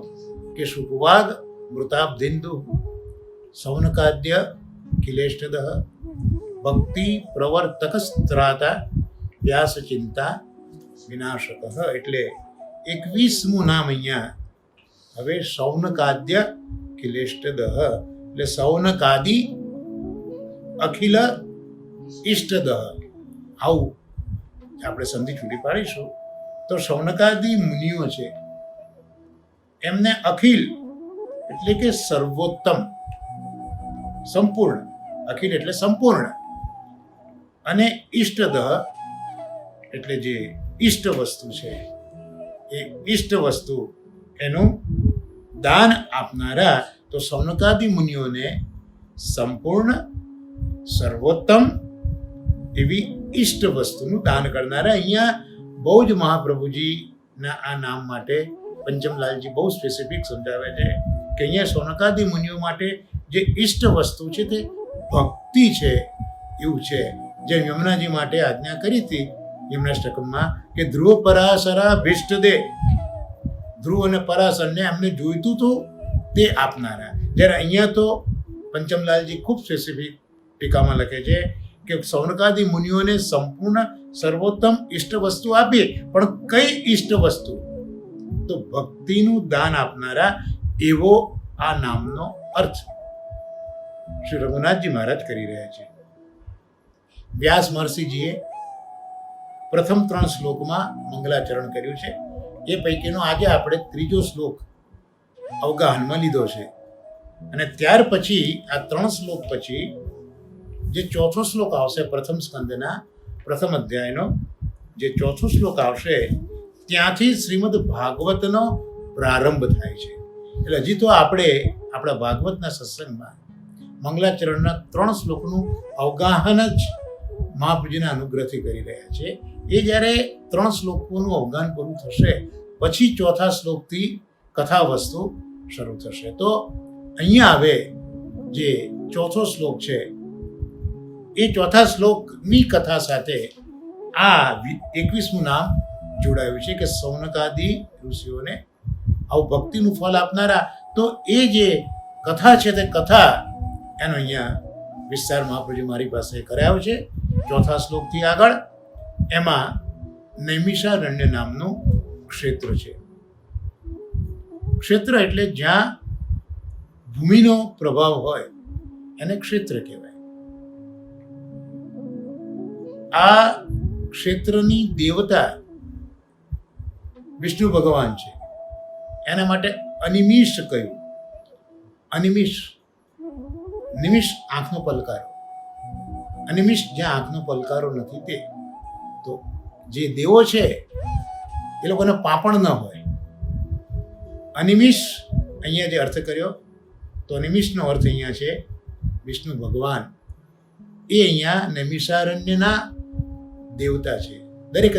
S1: કે શુકવાગ મૃતાબ્ધિંદુ સૌનકાદ્ય કિલેષ્ટદ ભક્તિ પ્રવર્તકસ્ત્રાતા વ્યાસ ચિંતા વિનાશક. એટલે 21મું નામ અહીંયા હવે સૌનકાદ્ય કિલેષ્ટદ, એટલે સૌનકાદિ અખિલ ઇષ્ટદહ, આવું આપણે સંધિ છૂટી પાડીશું. તો શૌનકાદી મુનિઓ છે એમને અખિલ એટલે કે સર્વોત્તમ, સંપૂર્ણ, અખિલ એટલે સંપૂર્ણ, અને ઇષ્ટદહ એટલે જે ઇષ્ટ વસ્તુ છે એ ઇષ્ટ વસ્તુ એનું દાન આપનારા. તો શૌનકાદી મુનિઓને સંપૂર્ણ, સર્વોત્તમ એવી ઇષ્ટ વસ્તુનું દાન કરનારા. અહીંયા બહુ જ મહાપ્રભુજીના આ નામ માટે પંચમલાલજી બહુ સ્પેસિફિક સમજાવે છે કે અહીંયા શૌનકાદી મુનિઓ માટે જે ઇષ્ટ વસ્તુ છે તે ભક્તિ છે એવું છે. જેમ યમુનાજી માટે આજ્ઞા કરી હતી યમનાષ્ટકમમાં કે ધ્રુવ પરાશરા ભિષ્ટ દે, ધ્રુવ અને પરાશરને એમને જોઈતું હતું તે આપનારા. જ્યારે અહીંયા તો પંચમલાલજી ખૂબ સ્પેસિફિક ટીકામાં લખે છે કે શૌનકાદી મુનિઓને સંપૂર્ણ સર્વોત્તમ ઇષ્ટ વસ્તુ આપીએ, પણ કઈ ઇષ્ટ વસ્તુ? તો ભક્તિનું દાન આપનારા, એવો આ નામનો અર્થ શ્રી રઘુનાથજી મહારાજ કરી રહ્યા છે. વ્યાસ મહર્ષિજીએ પ્રથમ 3 શ્લોકમાં મંગલાચરણ કર્યું છે. એ પૈકીનો આજે આપણે 3જો શ્લોક અવગાહનમાં લીધો છે. અને ત્યાર પછી આ 3 શ્લોક પછી જે 4થો શ્લોક આવશે પ્રથમ સ્કંદના પ્રથમ અધ્યાયનો જે 4થો શ્લોક આવશે, ત્યાંથી શ્રીમદ ભાગવતનો પ્રારંભ થાય છે. એટલે હજી તો આપણે આપણા ભાગવતના સત્સંગમાં મંગલાચરણના 3 શ્લોકનું અવગાહન જ મહાપ્રભુજીના અનુગ્રહથી કરી રહ્યા છે. એ જ્યારે 3 શ્લોકોનું અવગાહન પૂરું થશે પછી 4થા શ્લોકથી કથા વસ્તુ શરૂ થશે. તો અહીંયા હવે જે 4થો શ્લોક છે એ 4થા શ્લોકની કથા સાથે આ 21મું નામ જોડાયું છે કે શૌનકાદી ઋષિઓને આવું ભક્તિનું ફળ આપનારા. તો એ જે કથા છે તે કથા એનો અહીંયા વિસ્તાર મહાપ્રભુજી મારી પાસે કરાયો છે 4થા શ્લોકથી આગળ. એમાં નૈમિષારણ્ય નામનું ક્ષેત્ર છે. ક્ષેત્ર એટલે જ્યાં ભૂમિનો પ્રભાવ હોય એને ક્ષેત્ર કહેવાય. આ ક્ષેત્રની દેવતા વિષ્ણુ ભગવાન છે. એના માટે અનિમિષ કહ્યું. અનિમિષ, નિમિષ આંખનો પલકારો, અનિમિષ જ્યાં આંખનો પલકારો નથી તે. તો જે દેવો છે એ લોકોને પાપણ ન હોય. અનિમિષ અહીંયા જે અર્થ કર્યો તો અનિમિષનો અર્થ અહીંયા છે વિષ્ણુ ભગવાન. એ અહીંયા નૈમિષારણ્યના દેવતા છે. દરેક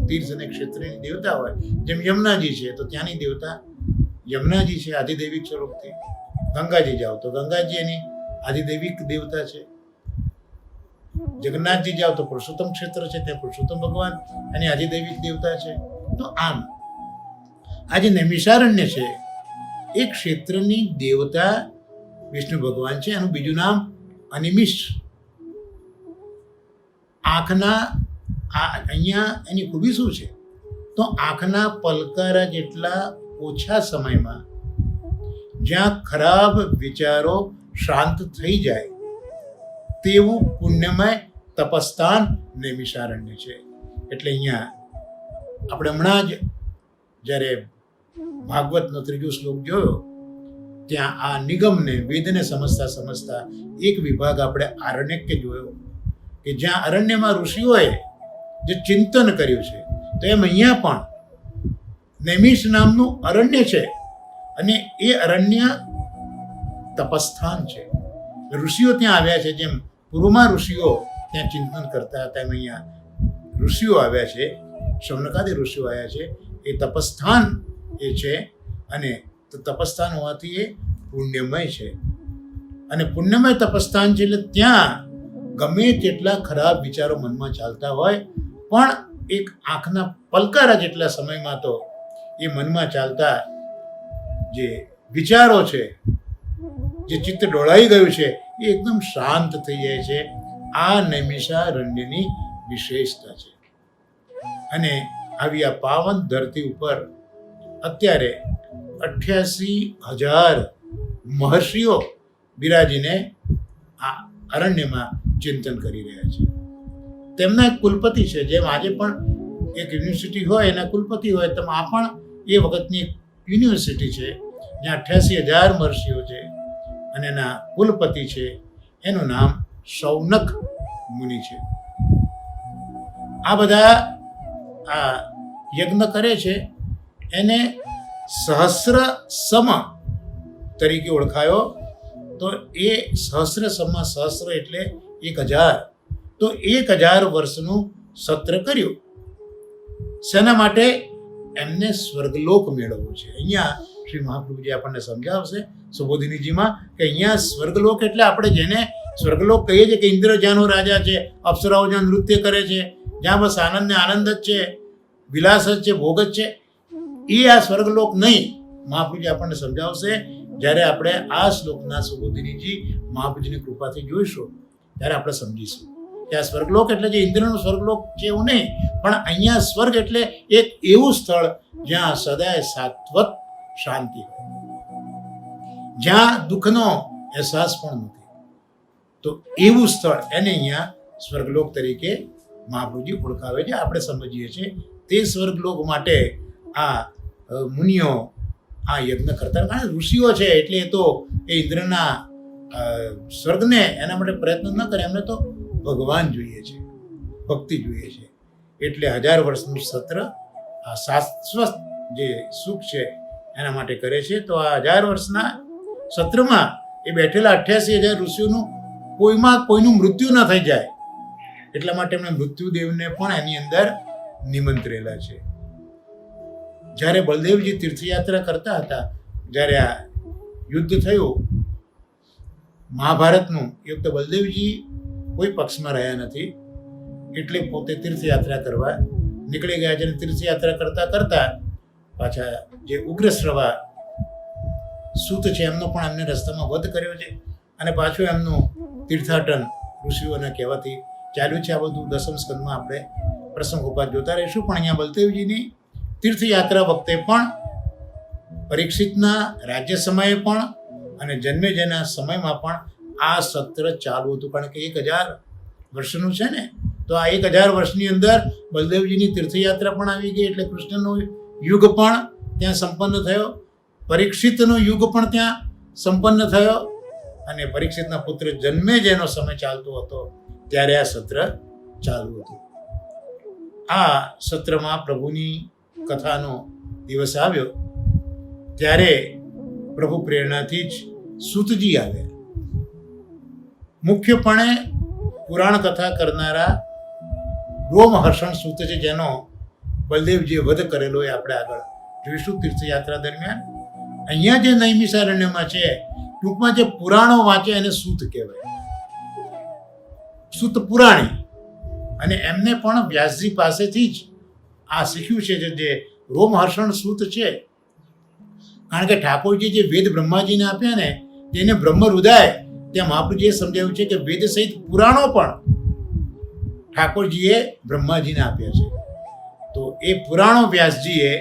S1: તીર્થ અને ક્ષેત્રની દેવતા હોય. જેમ યમુનાજી છે તો ત્યાંની દેવતા યમુનાજી છે આધિદૈવિક સ્વરૂપથી. ગંગાજી જાઓ તો ગંગાજી એની આધિદૈવિક દેવતા છે. જગન્નાથજી જાઓ તો પુરુષોત્તમ ક્ષેત્ર છે, ત્યાં પુરુષોત્તમ ભગવાન એની આધિદૈવિક દેવતા છે. તો આમ આ જે નૈમિષારણ્ય છે એ ક્ષેત્રની દેવતા વિષ્ણુ ભગવાન છે. એનું બીજું નામ અનિમિષ. આંખના અહીંયા એની ખૂબી શું છે? તો આંખના પલકારા જેટલા ઓછા સમયમાં જ્યાં ખરાબ વિચારો શાંત થઈ જાય તેવું પુણ્યમય તપસ્થાન નૈમિષારણ્ય છે. એટલે અહીંયા આપણે હમણાં જ જ્યારે ભાગવતનો 3જો શ્લોક જોયો ત્યાં આ નિગમને વેદને સમજતા એક વિભાગ આપણે આરણ્યક જોયો કે જ્યાં અરણ્યમાં ઋષિઓએ જે ચિંતન કર્યું છે. તો એમ અહીંયા પણ નૈમિષ નામનું અરણ્ય છે અને એ અરણ્ય તપસ્થાન છે. ઋષિઓ ત્યાં આવ્યા છે. જેમ પૂર્વમાં ઋષિઓ ત્યાં ચિંતન કરતા હતા એમ અહીંયા ઋષિઓ આવ્યા છે, શૌનકાદી ઋષિઓ આવ્યા છે. એ તપસ્થાન એ છે અને તપસ્થાન હોવાથી એ પુણ્યમય છે. અને પુણ્યમય તપસ્થાન છે એટલે ત્યાં ગમે તેટલા ખરાબ વિચારો મનમાં ચાલતા હોય પણ એક આંખના પલકારા જેટલા સમયમાં તો એ મનમાં ચાલતા જે વિચારો છે, જે ચિત્ત ડોળાઈ ગયું છે એ એકદમ શાંત થઈ જાય છે. આ નૈમિષારણ્યની વિશેષતા છે. અને આવી આ પાવન ધરતી ઉપર અત્યારે 88,000 મહર્ષિઓ બિરાજીને આ અરણ્યમાં ચિંતન કરી રહ્યા છે. તેમના એક કુલપતિ છે, જેમ આજે પણ એક યુનિવર્સિટી હોય એના કુલપતિ હોય, તેમ આ પણ એ વખતની એક યુનિવર્સિટી છે જ્યાં 88,000 મહર્ષિઓ છે અને એના કુલપતિ છે, એનું નામ શૌનક મુનિ છે. આ બધા આ યજ્ઞ કરે છે એને સહસ્ર સમ તરીકે ઓળખાયો. તો એ સહસ્ર સમમાં, સહસ્ર એટલે 1000, તો 1000 વર્ષનું સત્ર કર્યું. શેના માટે? એમને સ્વર્ગલોક મેળવવો છે. અહીંયા શ્રી મહાપ્રભુજી આપણને સમજાવશે સુબોધિનીજીમાં કે અહીંયા સ્વર્ગલોક એટલે આપણે જેને સ્વર્ગલોક કહીએ છીએ કે ઇન્દ્ર જ્યાંનો રાજા છે, અપ્સરાઓ જ્યાં નૃત્ય કરે છે, જ્યાં બસ આનંદ ને આનંદ જ છે, વિલાસ જ છે, ભોગ જ છે, એ આ સ્વર્ગલોક નહીં. મહાપ્રભુજી આપણને સમજાવશે. જ્યારે આપણે આ શ્લોકના સુબોધિનીજી મહાપ્રભુજીની કૃપાથી જોઈશું ત્યારે આપણે સમજીશું કે આ સ્વર્ગલોક એટલે જે ઇન્દ્રનો સ્વર્ગલોક છે એવું નહીં, પણ અહીંયા સ્વર્ગ એટલે એક એવું સ્થળ જ્યાં સદાય સાત્વત શાંતિ હોય, જ્યાં દુઃખનો અહેસાસ પણ નથી. તો એવું સ્થળ એને અહીંયા સ્વર્ગલોક તરીકે મહાપ્રભુજી ઓળખાવે છે. આપણે સમજીએ છીએ તે સ્વર્ગલોક માટે આ મુનિઓ આ યજ્ઞ કરતા. કારણ ઋષિઓ છે એટલે એ તો એ ઇન્દ્રના સ્વર્ગને એના માટે પ્રયત્ન ન કરે, એમને તો ભગવાન જોઈએ છે, ભક્તિ જોઈએ છે. એટલે 1000 વર્ષનું સત્ર આ શાશ્વત જે સુખ છે એના માટે કરે છે. તો આ 1000 વર્ષના સત્રમાં એ બેઠેલા 88,000 ઋષિઓનું કોઈનું મૃત્યુ ન થઈ જાય એટલા માટે એમણે મૃત્યુદેવને પણ એની અંદર નિમંત્રેલા છે. જ્યારે બલદેવજી તીર્થયાત્રા કરતા હતા, જ્યારે આ યુદ્ધ થયું મહાભારતનું, એ વખતે બલદેવજી કોઈ પક્ષમાં રહ્યા નથી, એટલે પોતે તીર્થયાત્રા કરવા નીકળી ગયા છે. અને તીર્થયાત્રા કરતા કરતા પાછા જે ઉગ્રશ્રવા સૂત છે એમનો પણ એમને રસ્તામાં વધ કર્યો છે અને પાછું એમનું તીર્થાટન ઋષિઓના કહેવાથી ચાલ્યું છે. આ બધું 10મ સ્કંદમાં આપણે પ્રસંગોપાત જોતા રહીશું. પણ અહીંયા બલદેવજીની તીર્થયાત્રા વખતે પણ પરીક્ષિતના રાજ્ય સમયે પણ અને જન્મેજયના સમયમાં પણ આ સત્ર ચાલુ હતું. કારણ કે 1000 વર્ષનું છે ને, તો આ 1000 વર્ષની અંદર બલદેવજીની તીર્થયાત્રા પણ આવી ગઈ. એટલે કૃષ્ણનો યુગ પણ ત્યાં સંપન્ન થયો, પરીક્ષિતનો યુગ પણ ત્યાં સંપન્ન થયો અને પરીક્ષિતના પુત્ર જન્મેજયનો સમય ચાલતો હતો ત્યારે આ સત્ર ચાલુ હતું. આ સત્રમાં પ્રભુની કથાનો દિવસ આવ્યો ત્યારે પ્રભુ પ્રેરણાથી જ સૂતજી આવ્યા. મુખ્યપણે પુરાણ કથા કરનારા રોમહર્ષણ સૂત છે, જેનો બલદેવજીએ વધ કરેલો એ આપણે આગળ જોઈશું તીર્થયાત્રા દરમિયાન. અહીંયા જે નૈમિષારણ્યમાં છે, ટૂંકમાં જે પુરાણો વાંચે એને સૂત કહેવાય, સૂત પુરાણી. અને એમને પણ વ્યાસજી પાસેથી જ આ શીખ્યું છે જે રોમહર્ષણ સૂત છે. કારણ કે ઠાકોરજી જે વેદ બ્રહ્માજીને આપ્યા ને તેને બ્રહ્મ હૃદય, ત્યાં મહાપ્રભુજીએ સમજાવ્યું છે કે વેદ સહિત પુરાણો પણ ઠાકોરજીએ બ્રહ્માજીને આપ્યા છે. તો એ પુરાણો વ્યાસજીએ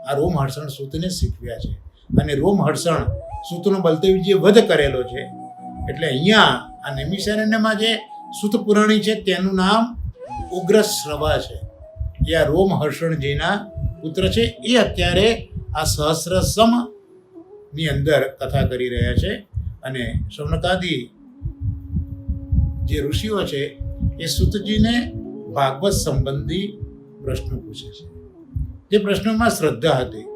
S1: આ રોમહર્ષણ સૂતને શીખવ્યા છે અને રોમહર્ષણ સૂતનો બલદેવજીએ વધ કરેલો છે. એટલે અહીંયા આ નૈમિષારણ્યમાં જે સૂત પુરાણી છે તેનું નામ ઉગ્રશ્રવા છે. એ આ રોમહર્ષણજીના પુત્ર છે. એ અત્યારે આ સહસ્રસમની અંદર કથા કરી રહ્યા છે અને શૌનકાદિ જે ઋષિઓ છે એ સૂતજીને ભાગવત સંબંધી પ્રશ્નો પૂછે છે. તે પ્રશ્નોમાં શ્રદ્ધા હતી,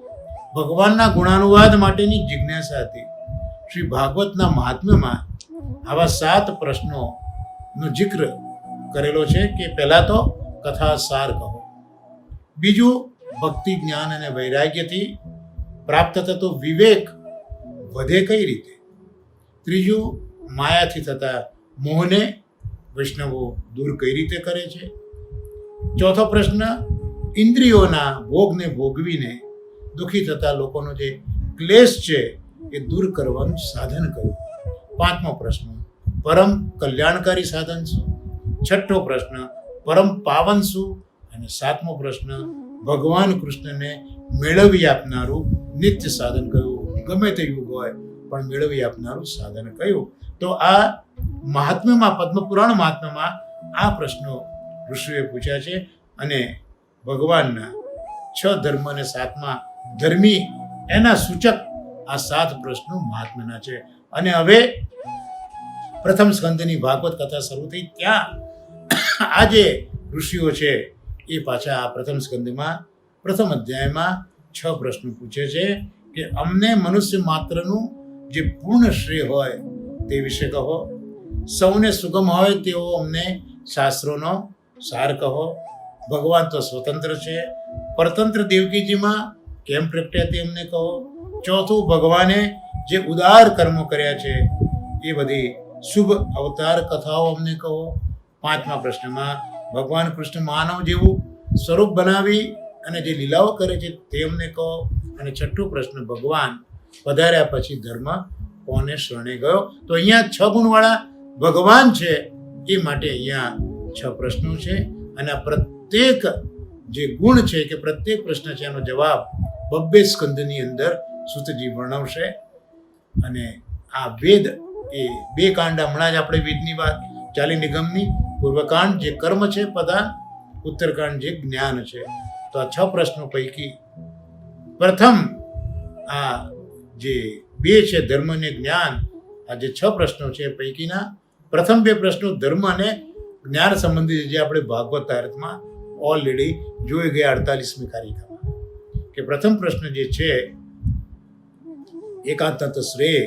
S1: ભગવાનના ગુણાનુવાદ માટેની જિજ્ઞાસા હતી. શ્રી ભાગવતના મહાત્મ્યમાં આવા 7 પ્રશ્નોનો જિક્ર કરેલો છે કે પહેલા તો કથા સાર કહો, બીજું ભક્તિ જ્ઞાન અને વૈરાગ્યથી પ્રાપ્ત થતો વિવેક વધે કઈ રીતે, ત્રીજું માયાથી થતા મોહને વૈષ્ણવો દૂર કઈ રીતે કરે છે, ચોથો પ્રશ્ન ઇન્દ્રિયોના ભોગને ભોગવીને દુઃખી થતા લોકોનો જે ક્લેશ છે એ દૂર કરવાનું સાધન કયું, પાંચમો પ્રશ્ન પરમ કલ્યાણકારી સાધન શું, છઠ્ઠો પ્રશ્ન પરમ પાવન શું અને સાતમો પ્રશ્ન ભગવાન કૃષ્ણને મેળવી આપનારું નિત્ય સાધન કયું, ગમે તે યુગ હોય પણ મેળવી આપનારું સાધન કયું. તો આ મહાત્મ્યમાં, પદ્મપુરાણ મહાત્મ્યમાં આ પ્રશ્નો ઋષિઓએ પૂછ્યા છે અને ભગવાનના 6 ધર્મ અને 7મા ધર્મી એના સૂચક આ 7 પ્રશ્નો મહાત્મ્યના છે. અને હવે પ્રથમ સ્કંદની ભાગવત કથા શરૂ થઈ, ત્યાં આ જે ઋષિઓ છે એ પાછા આ પ્રથમ સ્કંદમાં પ્રથમ અધ્યાયમાં 6 પ્રશ્નો પૂછે છે કે અમને મનુષ્ય માત્રનું જે પૂર્ણ શ્રેય હોય તે વિશે કહો, સૌને સુગમ હોય તેવો અમને શાસ્ત્રોનો સાર કહો, ભગવાન તો સ્વતંત્ર છે, પરતંત્ર દેવકીજીમાં કેમ પ્રગટ્યા તે અમને કહો, ચોથું ભગવાને જે ઉદાર કર્મો કર્યા છે એ બધી શુભ અવતાર કથાઓ અમને કહો, 5મા પ્રશ્નમાં ભગવાન કૃષ્ણ માનવ જેવું સ્વરૂપ બનાવી અને જે લીલાઓ કરે છે તે અમને કહો, અને 6થો પ્રશ્ન ભગવાન પધાર્યા પછી ધર્મ કોને શરણે ગયો. તો અહીંયા 6 ગુણવાળા ભગવાન છે એ માટે અહીંયા 6 પ્રશ્નો છે અને આ પ્રત્યેક જે ગુણ છે કે પ્રત્યેક પ્રશ્ન છે એનો જવાબ 2 સ્કંદની અંદર સૂતજી વર્ણવશે. અને આ વેદ એ 2 કાંડ, હમણાં જ આપણે વેદની વાત ચાલી નિગમની, પૂર્વકાંડ જે કર્મ છે પ્રધાન, ઉત્તરકાંડ જે જ્ઞાન છે. તો આ 6 પ્રશ્નો પૈકી પ્રથમ આ જે 2 છે ધર્મ અને જ્ઞાન, આ જે 6 પ્રશ્નો છે પૈકીના પ્રથમ 2 પ્રશ્નો ધર્મ અને જ્ઞાન સંબંધિત જે આપણે ભાગવત અર્થમાં ઓલરેડી જોઈ ગયા 48મી કારિકામાં, કે પ્રથમ પ્રશ્ન જે છે એકાંત શ્રેય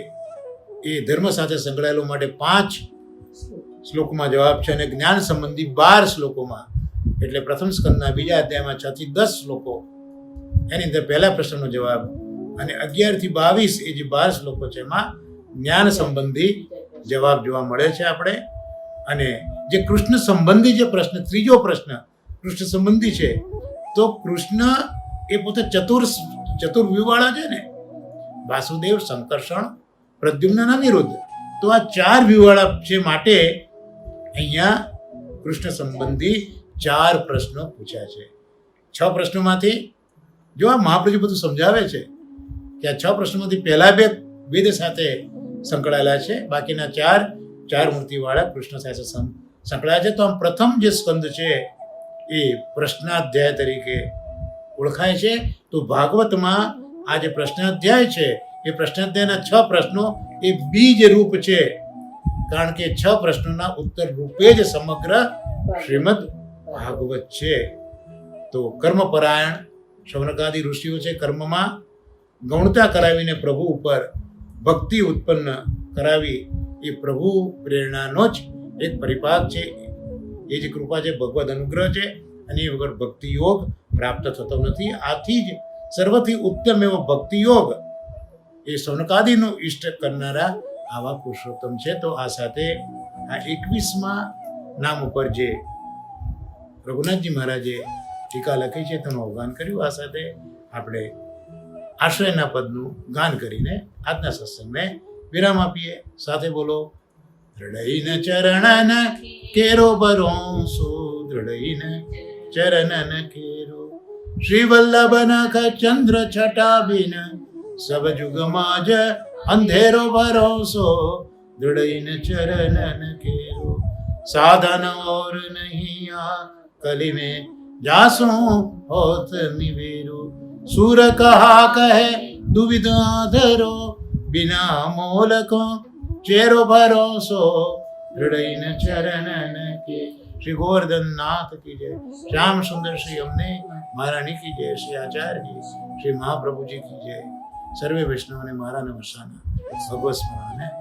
S1: એ ધર્મ સાથે સંકળાયેલો માટે 5 શ્લોકમાં જવાબ છે અને જ્ઞાન સંબંધી 12 શ્લોકોમાં, એટલે પ્રથમ સ્કંદના 2જા અધ્યાયમાં 6 થી 10 શ્લોકો એની અંદર પહેલા પ્રશ્નનો જવાબ, અને 11 થી 22 એ જે 12 શ્લોકો છે એમાં જ્ઞાન સંબંધી જવાબ જોવા મળે છે આપણે. અને જે કૃષ્ણ સંબંધી જે પ્રશ્ન, ત્રીજો પ્રશ્ન કૃષ્ણ સંબંધી છે, તો કૃષ્ણ એ પોતે ચતુર્વ્યુહવાળા છે ને, વાસુદેવ, સંકર્ષણ, પ્રદ્યુમ્ન, અનિરુદ્ધ. તો આ 4 વ્યુહવાળા છે માટે અહીંયા કૃષ્ણ સંબંધી 4 પ્રશ્નો પૂછ્યા છે. 6 પ્રશ્નોમાંથી જો આ મહાપ્રભુ બધું સમજાવે છે કે આ 6 પ્રશ્નોમાંથી પહેલા 2 વેદ સાથે સંકળાયેલા છે, બાકીના 4 મૂર્તિવાળા કૃષ્ણ સાથે સંકળાયા છે. તો આમ પ્રથમ જે સ્કંદ છે એ પ્રશ્નાધ્યાય તરીકે ઓળખાય છે. તો ભાગવતમાં આ જે પ્રશ્નાધ્યાય છે એ પ્રશ્નાધ્યાયના 6 પ્રશ્નો એ બીજ રૂપ છે, કારણ કે 6 પ્રશ્નોના ઉત્તર રૂપે જ સમગ્ર શ્રીમદ ભાગવત છે. તો કર્મપરાયણ શૌનકાદિ ઋષિઓ છે, કર્મમાં ગૌણતા કરાવીને પ્રભુ ઉપર ભક્તિ ઉત્પન્ન કરાવી એ પ્રભુ પ્રેરણાનો જ એક પરિપાક છે. એ જ કૃપા છે, ભગવદ અનુગ્રહ છે, અને એ વગર ભક્તિ યોગ પ્રાપ્ત થતો નથી. આથી જ સર્વથી ઉત્તમ એવો ભક્તિ યોગ એ શૌનકાદિનું ઇષ્ટ કરનારા આવા પુરુષોત્તમ છે. તો આ સાથે આ 21મા નામ ઉપર જે રઘુનાથજી મહારાજે ટીકા લખી છે તેનું અવગાન કર્યું. આ સાથે આપણે આશ્રયના પદનું ગાન કરીને આજના સત્સંગને વિરામ આપીએ. સાથે બોલો, દૃઢઈન ચરણન કેરો ભરોસો, દૃઢઈન ચરણન કેરો, શ્રી વલ્લભ નખ ચંદ્ર છટા બિન, સબ જુગમાં જ અંધેરો ભરોસો, દૃઢઈન ચરણન કેરો, સાધન और नहीं आ कली में जासों होत निवेरो, सूर कहा कहे दुविधा धरो, बिना मोल को चेरो भरोसो, दृढ़ चरणन के. श्री गोवर्धन नाथ की जय, श्याम सुंदर श्री अम्ने महारानी की जय, श्री आचार्य जी, श्री महाप्रभु जी की जय. सर्वे वैष्णव ने महाराज नमस्कार, भगवत स्मरण.